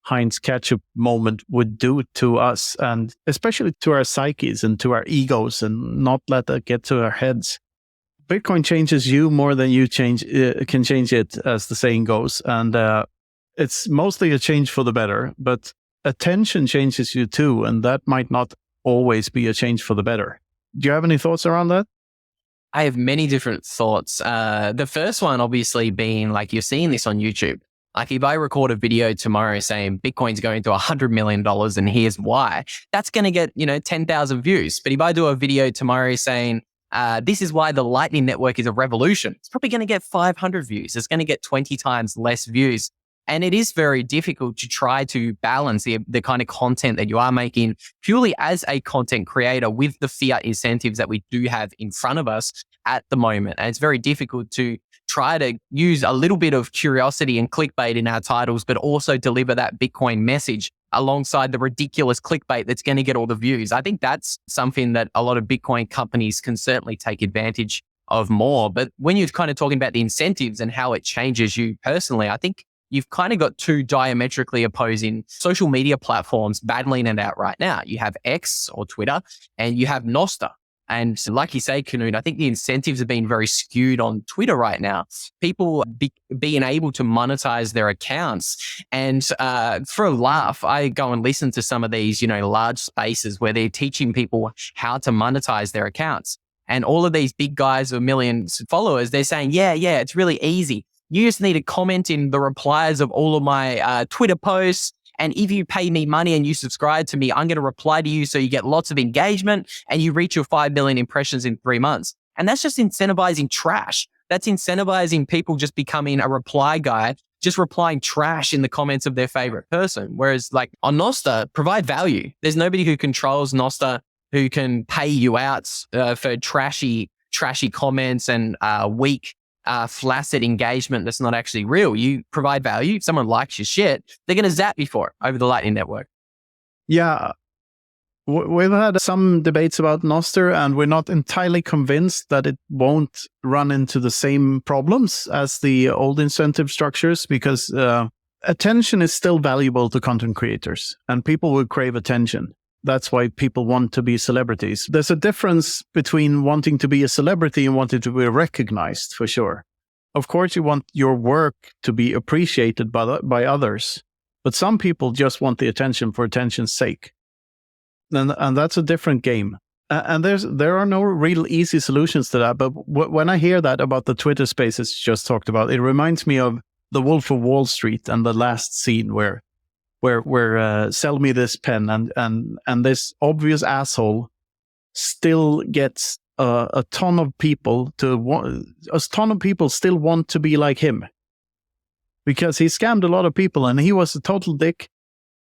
Heinz ketchup moment would do to us, and especially to our psyches and to our egos, and not let that get to our heads. Bitcoin changes you more than you can change it, as the saying goes. And it's mostly a change for the better, but attention changes you too. And that might not always be a change for the better. Do you have any thoughts around that? I have many different thoughts. The first one, obviously, being like you're seeing this on YouTube. Like if I record a video tomorrow saying Bitcoin's going to $100 million and here's why, that's going to get, 10,000 views. But if I do a video tomorrow saying, this is why the Lightning Network is a revolution, it's probably going to get 500 views. It's going to get 20 times less views. And it is very difficult to try to balance the kind of content that you are making purely as a content creator with the fiat incentives that we do have in front of us at the moment. And it's very difficult to try to use a little bit of curiosity and clickbait in our titles, but also deliver that Bitcoin message alongside the ridiculous clickbait that's going to get all the views. I think that's something that a lot of Bitcoin companies can certainly take advantage of more. But when you're kind of talking about the incentives and how it changes you personally, I think you've kind of got two diametrically opposing social media platforms battling it out right now. You have X or Twitter, and you have Nostr. And like you say, Knut, I think the incentives have been very skewed on Twitter right now. People being able to monetize their accounts. And for a laugh, I go and listen to some of these, large spaces where they're teaching people how to monetize their accounts. And all of these big guys with millions of followers, they're saying, yeah, it's really easy. You just need to comment in the replies of all of my Twitter posts. And if you pay me money and you subscribe to me, I'm going to reply to you so you get lots of engagement and you reach your 5 million impressions in 3 months. And that's just incentivizing trash. That's incentivizing people just becoming a reply guy, just replying trash in the comments of their favorite person. Whereas like on Nostr, provide value. There's nobody who controls Nostr who can pay you out for trashy comments and weak flaccid engagement that's not actually real. You provide value. If someone likes your shit, they're going to zap you for it over the Lightning Network. Yeah. We've had some debates about Nostr, and we're not entirely convinced that it won't run into the same problems as the old incentive structures, because attention is still valuable to content creators, and people will crave attention. That's why people want to be celebrities. There's a difference between wanting to be a celebrity and wanting to be recognized, for sure. Of course, you want your work to be appreciated by others, but some people just want the attention for attention's sake. And that's a different game. And there are no real easy solutions to that. But when I hear that about the Twitter spaces just talked about, it reminds me of The Wolf of Wall Street and the last scene where sell me this pen, and this obvious asshole still gets a ton of people still want to be like him, because he scammed a lot of people and he was a total dick,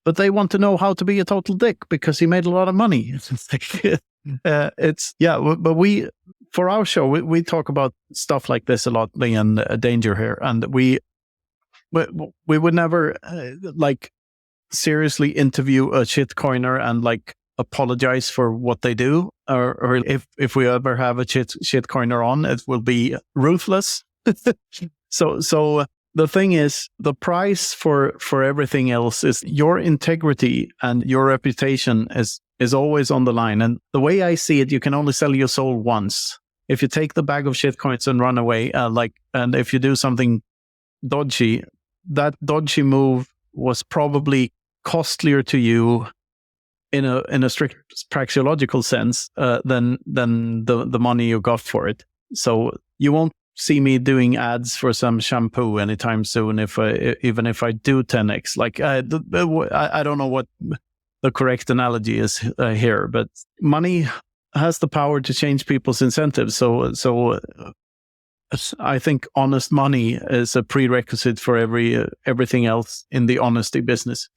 but they want to know how to be a total dick because he made a lot of money. But we, for our show, we talk about stuff like this a lot, and danger here, and we would never seriously interview a shitcoiner and apologize for what they do, or if we ever have a shitcoiner on, it will be ruthless. So the thing is, the price for everything else is your integrity, and your reputation is always on the line. And the way I see it, you can only sell your soul once. If you take the bag of shitcoins and run away, and if you do something dodgy, that dodgy move was probably costlier to you in a strict praxeological sense than the money you got for it. So you won't see me doing ads for some shampoo anytime soon, even if I do 10x. I don't know what the correct analogy is here, but money has the power to change people's incentives. So I think honest money is a prerequisite for everything else in the honesty business.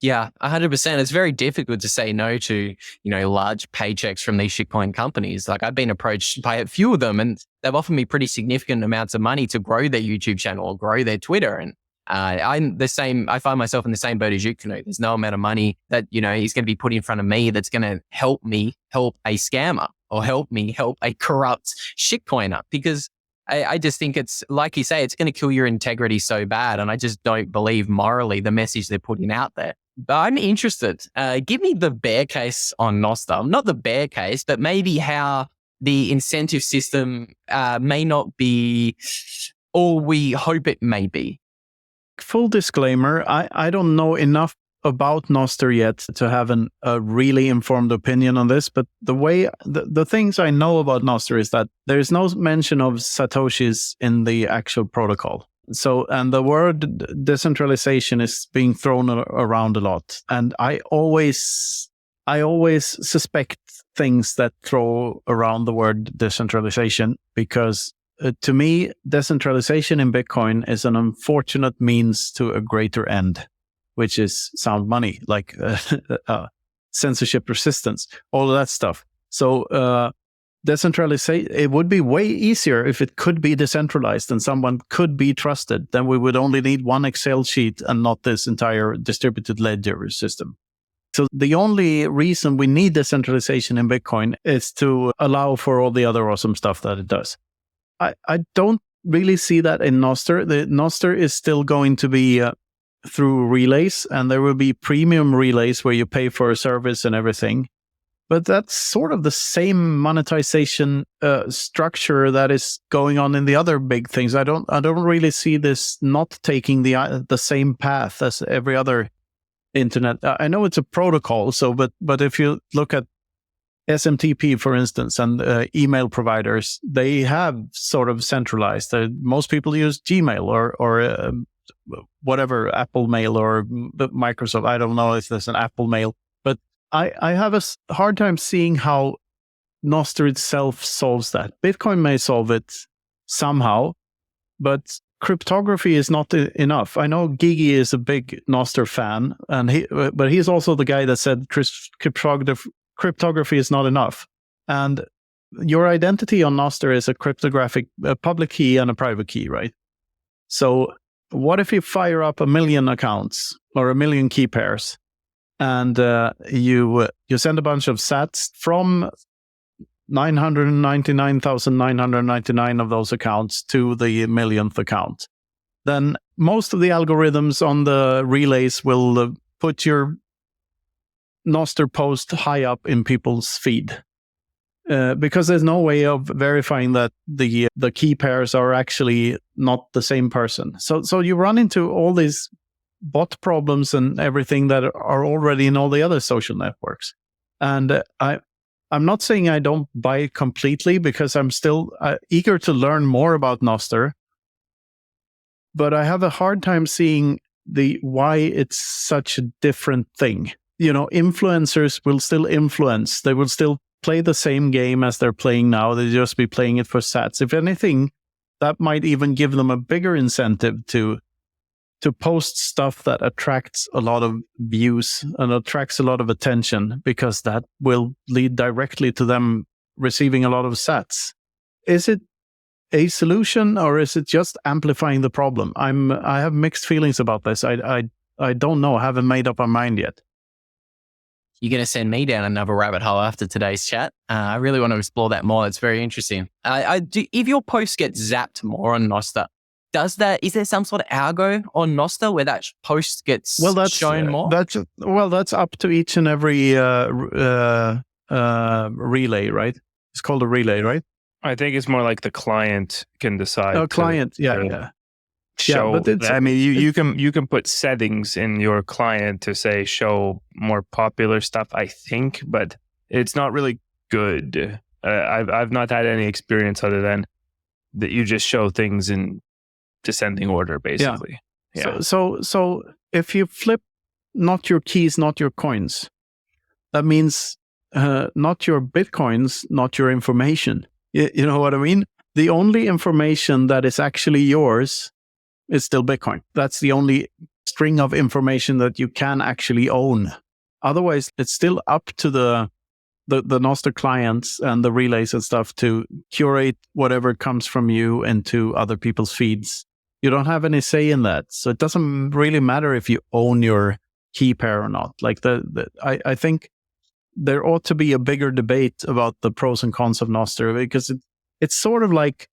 Yeah, 100%. It's very difficult to say no to, large paychecks from these shitcoin companies. I've been approached by a few of them, and they've offered me pretty significant amounts of money to grow their YouTube channel or grow their Twitter. And I'm the same. I find myself in the same boat as you, Knut. There's no amount of money that, is going to be put in front of me that's going to help me help a scammer or help me help a corrupt shitcoiner, because I just think it's, like you say, it's going to kill your integrity so bad. And I just don't believe morally the message they're putting out there. But I'm interested. Give me the bear case on Nostr. Not the bear case, but maybe how the incentive system may not be all we hope it may be. Full disclaimer, I don't know enough about Nostr yet to have a really informed opinion on this, but the things I know about Nostr is that there is no mention of Satoshis in the actual protocol. So, and the word decentralization is being thrown around a lot. And I always suspect things that throw around the word decentralization because to me, decentralization in Bitcoin is an unfortunate means to a greater end, which is sound money, like censorship resistance, all of that stuff. So decentralization, it would be way easier if it could be decentralized and someone could be trusted. Then we would only need one Excel sheet and not this entire distributed ledger system. So the only reason we need decentralization in Bitcoin is to allow for all the other awesome stuff that it does. I don't really see that in Nostr. The Nostr is still going to be through relays, and there will be premium relays where you pay for a service and everything. But that's sort of the same monetization structure that is going on in the other big things. I don't really see this not taking the same path as every other internet. I know it's a protocol, so but if you look at SMTP, for instance, and email providers, they have sort of centralized. Most people use Gmail or whatever, Apple Mail or Microsoft. I don't know if there's an Apple Mail, but I have a hard time seeing how Nostr itself solves that. Bitcoin may solve it somehow, but cryptography is not enough. I know Gigi is a big Nostr fan, but he's also the guy that said cryptography is not enough. And your identity on Nostr is a cryptographic public key and a private key, right? So what if you fire up 1 million accounts or 1 million key pairs and you send a bunch of sats from 999,999 of those accounts to the millionth account? Then most of the algorithms on the relays will put your Nostr post high up in people's feed because there's no way of verifying that the key pairs are actually not the same person. So you run into all these bot problems and everything that are already in all the other social networks. And I'm not saying I don't buy it completely because I'm still eager to learn more about Nostr, but I have a hard time seeing why it's such a different thing. You know, influencers will still influence. They will still play the same game as they're playing now. They'll just be playing it for sats. If anything, that might even give them a bigger incentive to post stuff that attracts a lot of views and attracts a lot of attention, because that will lead directly to them receiving a lot of sats. Is it a solution or is it just amplifying the problem? I have mixed feelings about this. I don't know. I haven't made up my mind yet. You're going to send me down another rabbit hole after today's chat. I really want to explore that more. It's very interesting. If your post gets zapped more on Nostr, is there some sort of algo on Nostr where that post gets shown more? That's up to each and every relay, right? It's called a relay, right? I think it's more like the client can decide. Oh, client, yeah. Show. Yeah, but I mean, you can put settings in your client to say show more popular stuff, I think, but it's not really good. I've not had any experience other than that you just show things in descending order, basically. Yeah. So if you flip not your keys, not your coins, that means not your Bitcoins, not your information. You know what I mean? The only information that is actually yours is still Bitcoin. That's the only string of information that you can actually own. Otherwise, it's still up to the Nostr clients and the relays and stuff to curate whatever comes from you into other people's feeds. You don't have any say in that. So it doesn't really matter if you own your key pair or not. Like I think there ought to be a bigger debate about the pros and cons of Nostr, because it's sort of like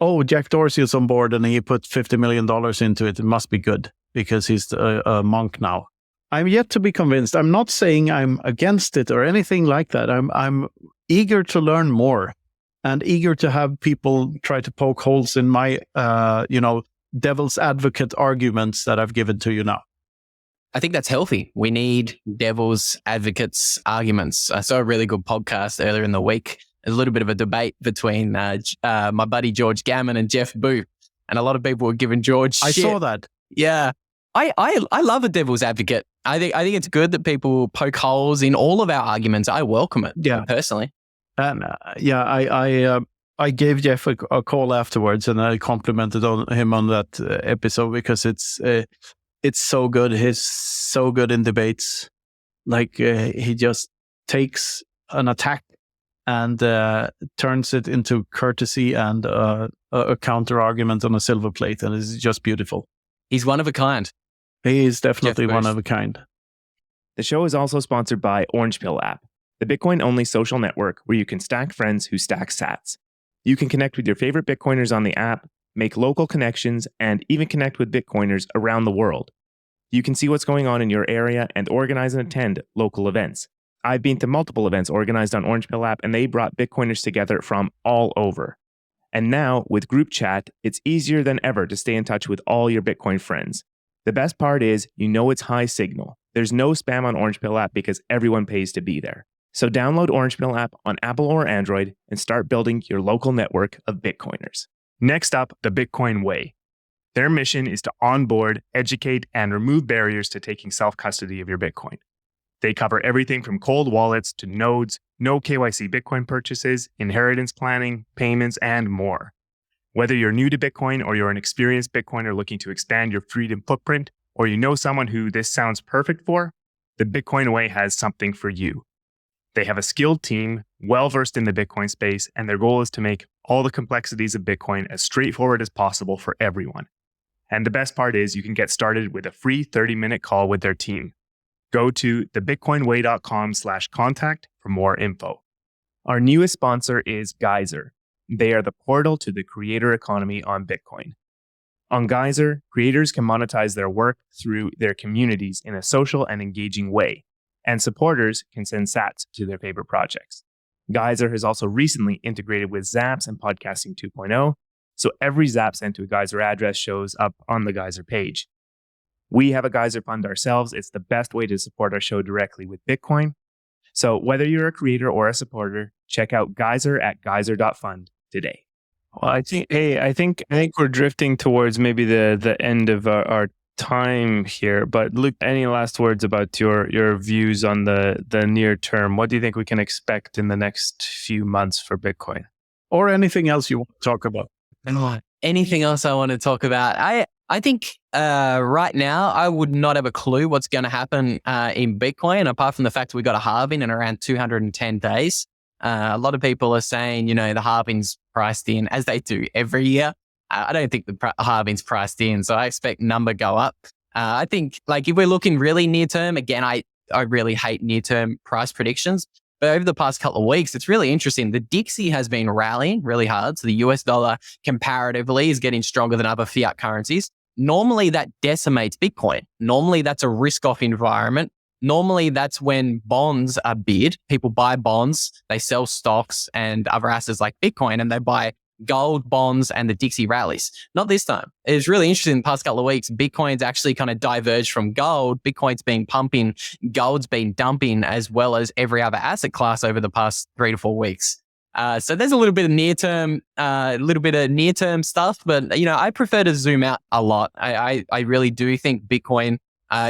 oh, Jack Dorsey is on board and he put $50 million into it. It must be good because he's a monk now. I'm yet to be convinced. I'm not saying I'm against it or anything like that. I'm eager to learn more and eager to have people try to poke holes in my, devil's advocate arguments that I've given to you now. I think that's healthy. We need devil's advocates arguments. I saw a really good podcast earlier in the week. A little bit of a debate between my buddy George Gammon and Jeff Boo. And a lot of people were giving George shit. I saw that. Yeah. I love a devil's advocate. I think it's good that people poke holes in all of our arguments. I welcome it, personally. And I gave Jeff a call afterwards, and I complimented him on that episode because it's so good. He's so good in debates. Like he just takes an attack and turns it into courtesy and a counter argument on a silver plate, and it's just beautiful. He's one of a kind. He is definitely one of a kind. The show is also sponsored by Orange Pill app, the Bitcoin-only social network where you can stack friends who stack sats. You can connect with your favorite Bitcoiners on the app, make local connections, and even connect with Bitcoiners around the world. You can see what's going on in your area and organize and attend local events. I've been to multiple events organized on Orange Pill app, and they brought Bitcoiners together from all over. And now, with group chat, it's easier than ever to stay in touch with all your Bitcoin friends. The best part is, it's high signal. There's no spam on Orange Pill app because everyone pays to be there. So download Orange Pill app on Apple or Android and start building your local network of Bitcoiners. Next up, the Bitcoin Way. Their mission is to onboard, educate, and remove barriers to taking self-custody of your Bitcoin. They cover everything from cold wallets to nodes, no KYC Bitcoin purchases, inheritance planning, payments, and more. Whether you're new to Bitcoin or you're an experienced Bitcoiner looking to expand your freedom footprint, or you know someone who this sounds perfect for, the Bitcoin Way has something for you. They have a skilled team, well-versed in the Bitcoin space, and their goal is to make all the complexities of Bitcoin as straightforward as possible for everyone. And the best part is you can get started with a free 30-minute call with their team. Go to thebitcoinway.com/contact for more info. Our newest sponsor is Geyser. They are the portal to the creator economy on Bitcoin. On Geyser, creators can monetize their work through their communities in a social and engaging way, and supporters can send sats to their favorite projects. Geyser has also recently integrated with Zaps and Podcasting 2.0, so every Zap sent to a Geyser address shows up on the Geyser page. We have a Geyser fund ourselves. It's the best way to support our show directly with Bitcoin. So whether you're a creator or a supporter, check out Geyser at geyser.fund today. Well, I think we're drifting towards maybe the end of our time here. But Luke, any last words about your views on the near term? What do you think we can expect in the next few months for Bitcoin? Or anything else you want to talk about? Anything else I want to talk about? I think right now I would not have a clue what's going to happen in Bitcoin, apart from the fact we got a halving in around 210 days. A lot of people are saying, the halving's priced in, as they do every year. I don't think the halving's priced in, so I expect number go up. I think, if we're looking really near term, again, I really hate near term price predictions. But over the past couple of weeks, it's really interesting. The Dixie has been rallying really hard. So the US dollar comparatively is getting stronger than other fiat currencies. Normally that decimates Bitcoin. Normally that's a risk-off environment. Normally that's when bonds are bid. People buy bonds, they sell stocks and other assets like Bitcoin, and they buy gold, bonds, and the Dixie rallies. Not this time. It was really interesting in the past couple of weeks. Bitcoin's actually kind of diverged from gold. Bitcoin's been pumping, gold's been dumping, as well as every other asset class over the past 3 to 4 weeks. So there's a little bit of near-term stuff, but I prefer to zoom out a lot. I really do think Bitcoin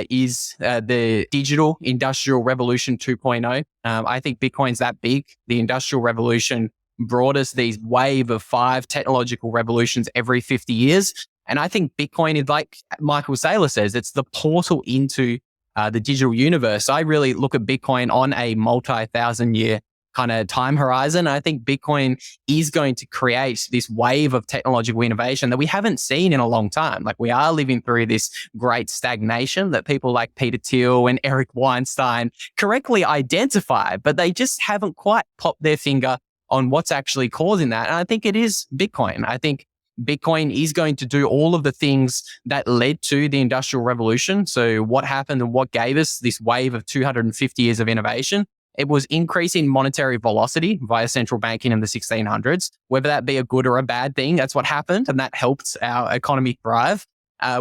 is the digital industrial revolution 2.0. I think Bitcoin's that big. The industrial revolution brought us these wave of 5 technological revolutions every 50 years. And I think Bitcoin is, like Michael Saylor says, it's the portal into the digital universe. I really look at Bitcoin on a multi-thousand year kind of time horizon. I think Bitcoin is going to create this wave of technological innovation that we haven't seen in a long time. Like, we are living through this great stagnation that people like Peter Thiel and Eric Weinstein correctly identify, but they just haven't quite popped their finger on what's actually causing that. And I think it is Bitcoin. I think Bitcoin is going to do all of the things that led to the Industrial Revolution. So what happened and what gave us this wave of 250 years of innovation? It was increasing monetary velocity via central banking in the 1600s. Whether that be a good or a bad thing, that's what happened, and that helped our economy thrive.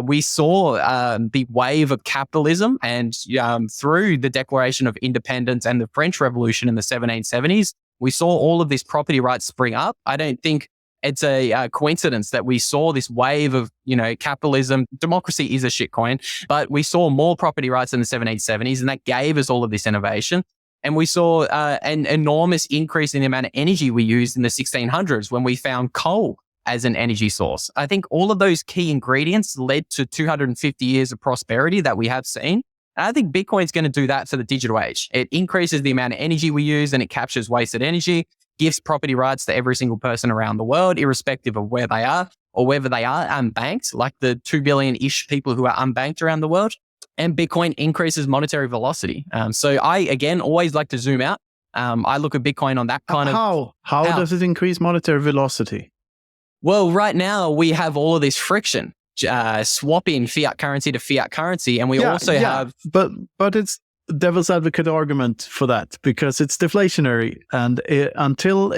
We saw the wave of capitalism, and through the Declaration of Independence and the French Revolution in the 1770s, we saw all of this property rights spring up. I don't think it's a coincidence that we saw this wave of, capitalism. Democracy is a shitcoin, but we saw more property rights in the 1770s, and that gave us all of this innovation. And we saw an enormous increase in the amount of energy we used in the 1600s when we found coal as an energy source. I think all of those key ingredients led to 250 years of prosperity that we have seen. And I think Bitcoin is going to do that for the digital age. It increases the amount of energy we use and it captures wasted energy, gives property rights to every single person around the world, irrespective of where they are or whether they are unbanked, like the 2 billion-ish people who are unbanked around the world. And Bitcoin increases monetary velocity. So I, again, always like to zoom out. I look at Bitcoin on that kind of... How does it increase monetary velocity? Well, right now we have all of this friction, swapping fiat currency to fiat currency. And we also have... But it's devil's advocate argument for that, because it's deflationary. And until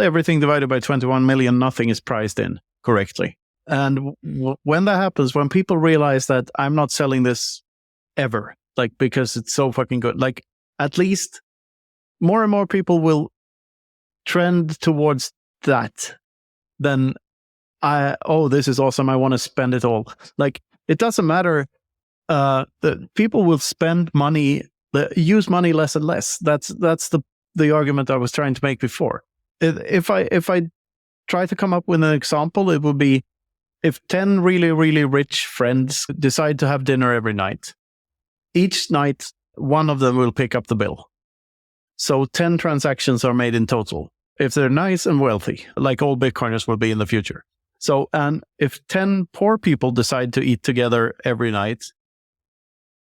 everything divided by 21 million, nothing is priced in correctly. And when that happens, when people realize that I'm not selling this ever, because it's so fucking good, at least more and more people will trend towards that. Then this is awesome. I want to spend it all. It doesn't matter. The people will spend money, use money less and less. That's the argument I was trying to make before. If I try to come up with an example, it would be if 10 really, really rich friends decide to have dinner every night. Each night, one of them will pick up the bill. So 10 transactions are made in total, if they're nice and wealthy, like all Bitcoiners will be in the future. So, and if 10 poor people decide to eat together every night,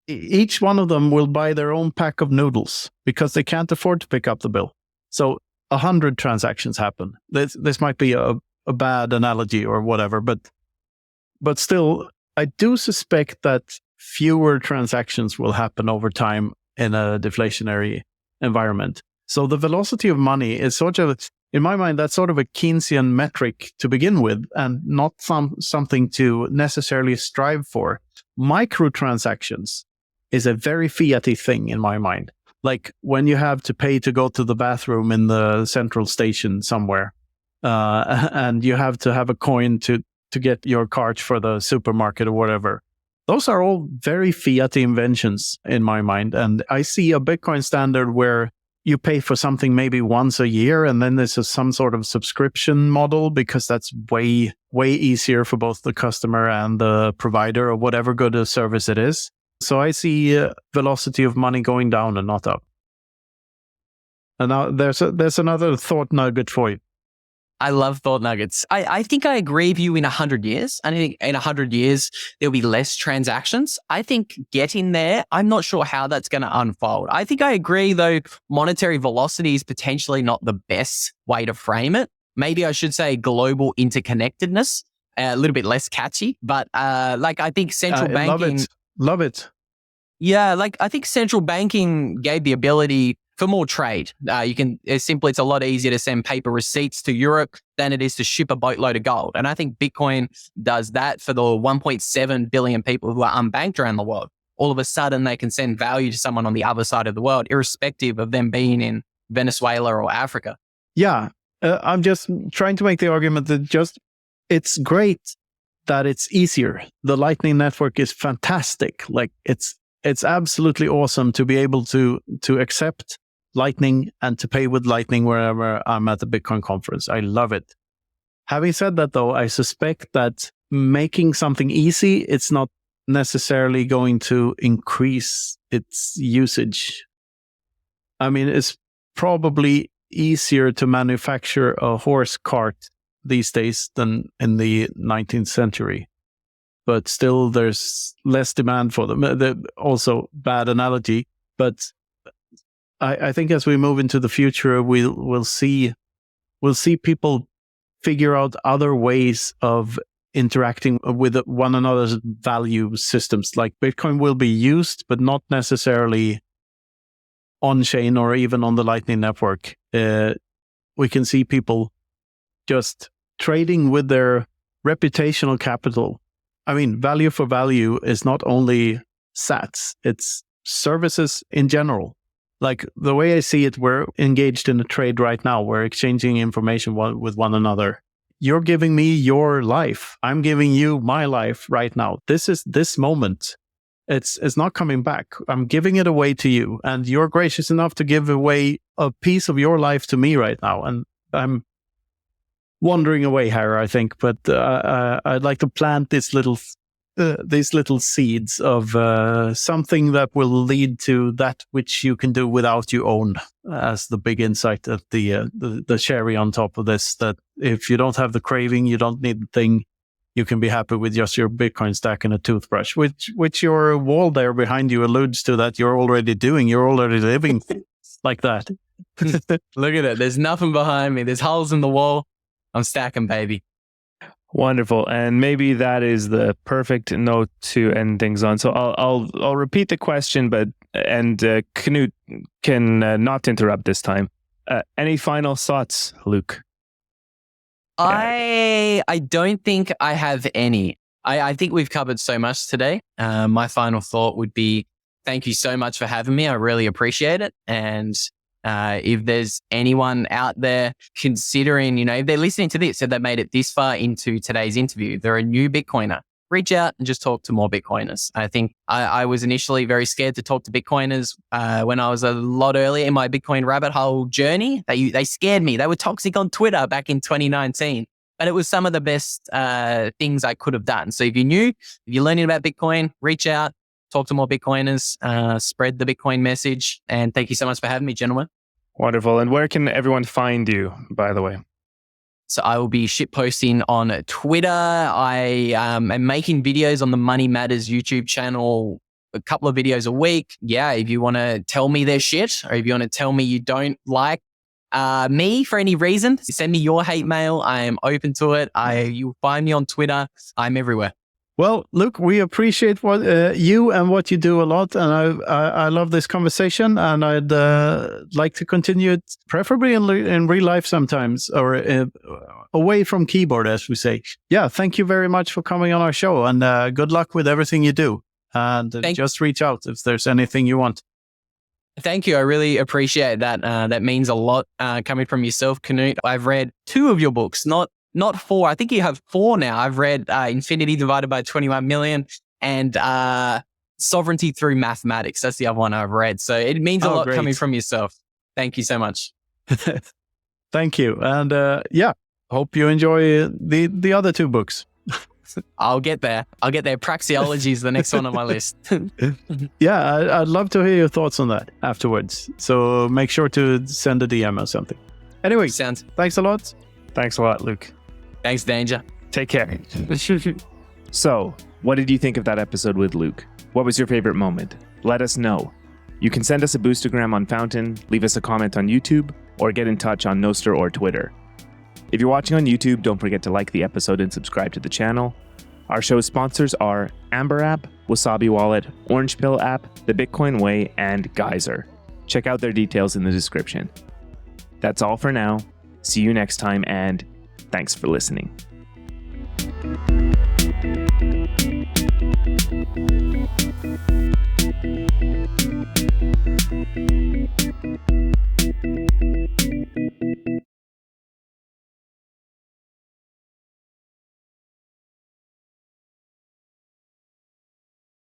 each one of them will buy their own pack of noodles because they can't afford to pick up the bill. So 100 transactions happen. This might be a bad analogy or whatever, but still, I do suspect that fewer transactions will happen over time in a deflationary environment. So the velocity of money is sort of, in my mind, that's sort of a Keynesian metric to begin with, and not something to necessarily strive for. Microtransactions is a very fiat-y thing in my mind. Like when you have to pay to go to the bathroom in the central station somewhere, and you have to have a coin to get your cart for the supermarket or whatever. Those are all very fiat inventions in my mind. And I see a Bitcoin standard where you pay for something maybe once a year, and then there's some sort of subscription model, because that's way, way easier for both the customer and the provider or whatever good a service it is. So I see velocity of money going down and not up. And now there's another thought nugget for you. I love thought nuggets. I think I agree with you in 100 years. I think in 100 years, there'll be less transactions. I think getting there, I'm not sure how that's going to unfold. I think I agree, though, monetary velocity is potentially not the best way to frame it. Maybe I should say global interconnectedness, a little bit less catchy. But I think central banking... Love it. Yeah, I think central banking gave the ability for more trade. It's a lot easier to send paper receipts to Europe than it is to ship a boatload of gold. And I think Bitcoin does that for the 1.7 billion people who are unbanked around the world. All of a sudden, they can send value to someone on the other side of the world, irrespective of them being in Venezuela or Africa. Yeah, I'm just trying to make the argument that it's great that it's easier. The Lightning Network is fantastic. It's absolutely awesome to be able to accept Lightning and to pay with Lightning wherever I'm at the Bitcoin conference. I love it. Having said that, though, I suspect that making something easy, it's not necessarily going to increase its usage. I mean, it's probably easier to manufacture a horse cart these days than in the 19th century. But still, there's less demand for them. Also, bad analogy, but I think as we move into the future, we'll see people figure out other ways of interacting with one another's value systems. Like Bitcoin will be used, but not necessarily on-chain or even on the Lightning Network. We can see people just trading with their reputational capital. I mean, value for value is not only sats, it's services in general. Like the way I see it, we're engaged in a trade right now. We're exchanging information with one another. You're giving me your life. I'm giving you my life right now. This is this moment. It's not coming back. I'm giving it away to you. And you're gracious enough to give away a piece of your life to me right now. And I'm wandering away here, I think. But I'd like to plant these little seeds of something that will lead to that which you can do without you own, as the big insight of the cherry on top of this, that if you don't have the craving, you don't need the thing, you can be happy with just your Bitcoin stack and a toothbrush, which your wall there behind you alludes to that you're already doing. You're already living like that. Look at it. There's nothing behind me. There's holes in the wall. I'm stacking, baby. Wonderful, and maybe that is the perfect note to end things on. So I'll repeat the question, but Knut can not interrupt this time. Any final thoughts, Luke? I don't think I have any. I think we've covered so much today. My final thought would be, thank you so much for having me. I really appreciate it. And if there's anyone out there considering, if they're listening to this, so they made it this far into today's interview, they're a new Bitcoiner, reach out and just talk to more Bitcoiners. I think I was initially very scared to talk to Bitcoiners when I was a lot earlier in my Bitcoin rabbit hole journey. They scared me. They were toxic on Twitter back in 2019, but it was some of the best things I could have done. So if you're new, if you're learning about Bitcoin, reach out, talk to more Bitcoiners, spread the Bitcoin message. And thank you so much for having me, gentlemen. Wonderful. And where can everyone find you, by the way? So I will be shitposting on Twitter. I am making videos on the Money Matters YouTube channel, a couple of videos a week. Yeah, if you want to tell me their shit, or if you want to tell me you don't like me for any reason, send me your hate mail. I am open to it. You'll find me on Twitter. I'm everywhere. Well, Luke, we appreciate what you and what you do a lot, and I love this conversation, and I'd like to continue it, preferably in real life sometimes, or away from keyboard, as we say. Yeah, thank you very much for coming on our show, and good luck with everything you do. And just reach out if there's anything you want. Thank you. I really appreciate that. That means a lot coming from yourself, Knut. I've read 2 of your books, not 4. I think you have 4 now. I've read Infinity Divided by 21 Million and Sovereignty Through Mathematics. That's the other one I've read. So it means a lot coming from yourself. Thank you so much. Thank you. And hope you enjoy the other 2 books. I'll get there. Praxeology is the next one on my list. Yeah, I'd love to hear your thoughts on that afterwards. So make sure to send a DM or something. Anyway, thanks a lot. Thanks a lot, Luke. Thanks, Danger. Take care. So, what did you think of that episode with Luke? What was your favorite moment? Let us know. You can send us a boostergram on Fountain, leave us a comment on YouTube, or get in touch on Nostr or Twitter. If you're watching on YouTube, don't forget to like the episode and subscribe to the channel. Our show's sponsors are Amber App, Wasabi Wallet, Orange Pill App, The Bitcoin Way, and Geyser. Check out their details in the description. That's all for now. See you next time, and thanks for listening.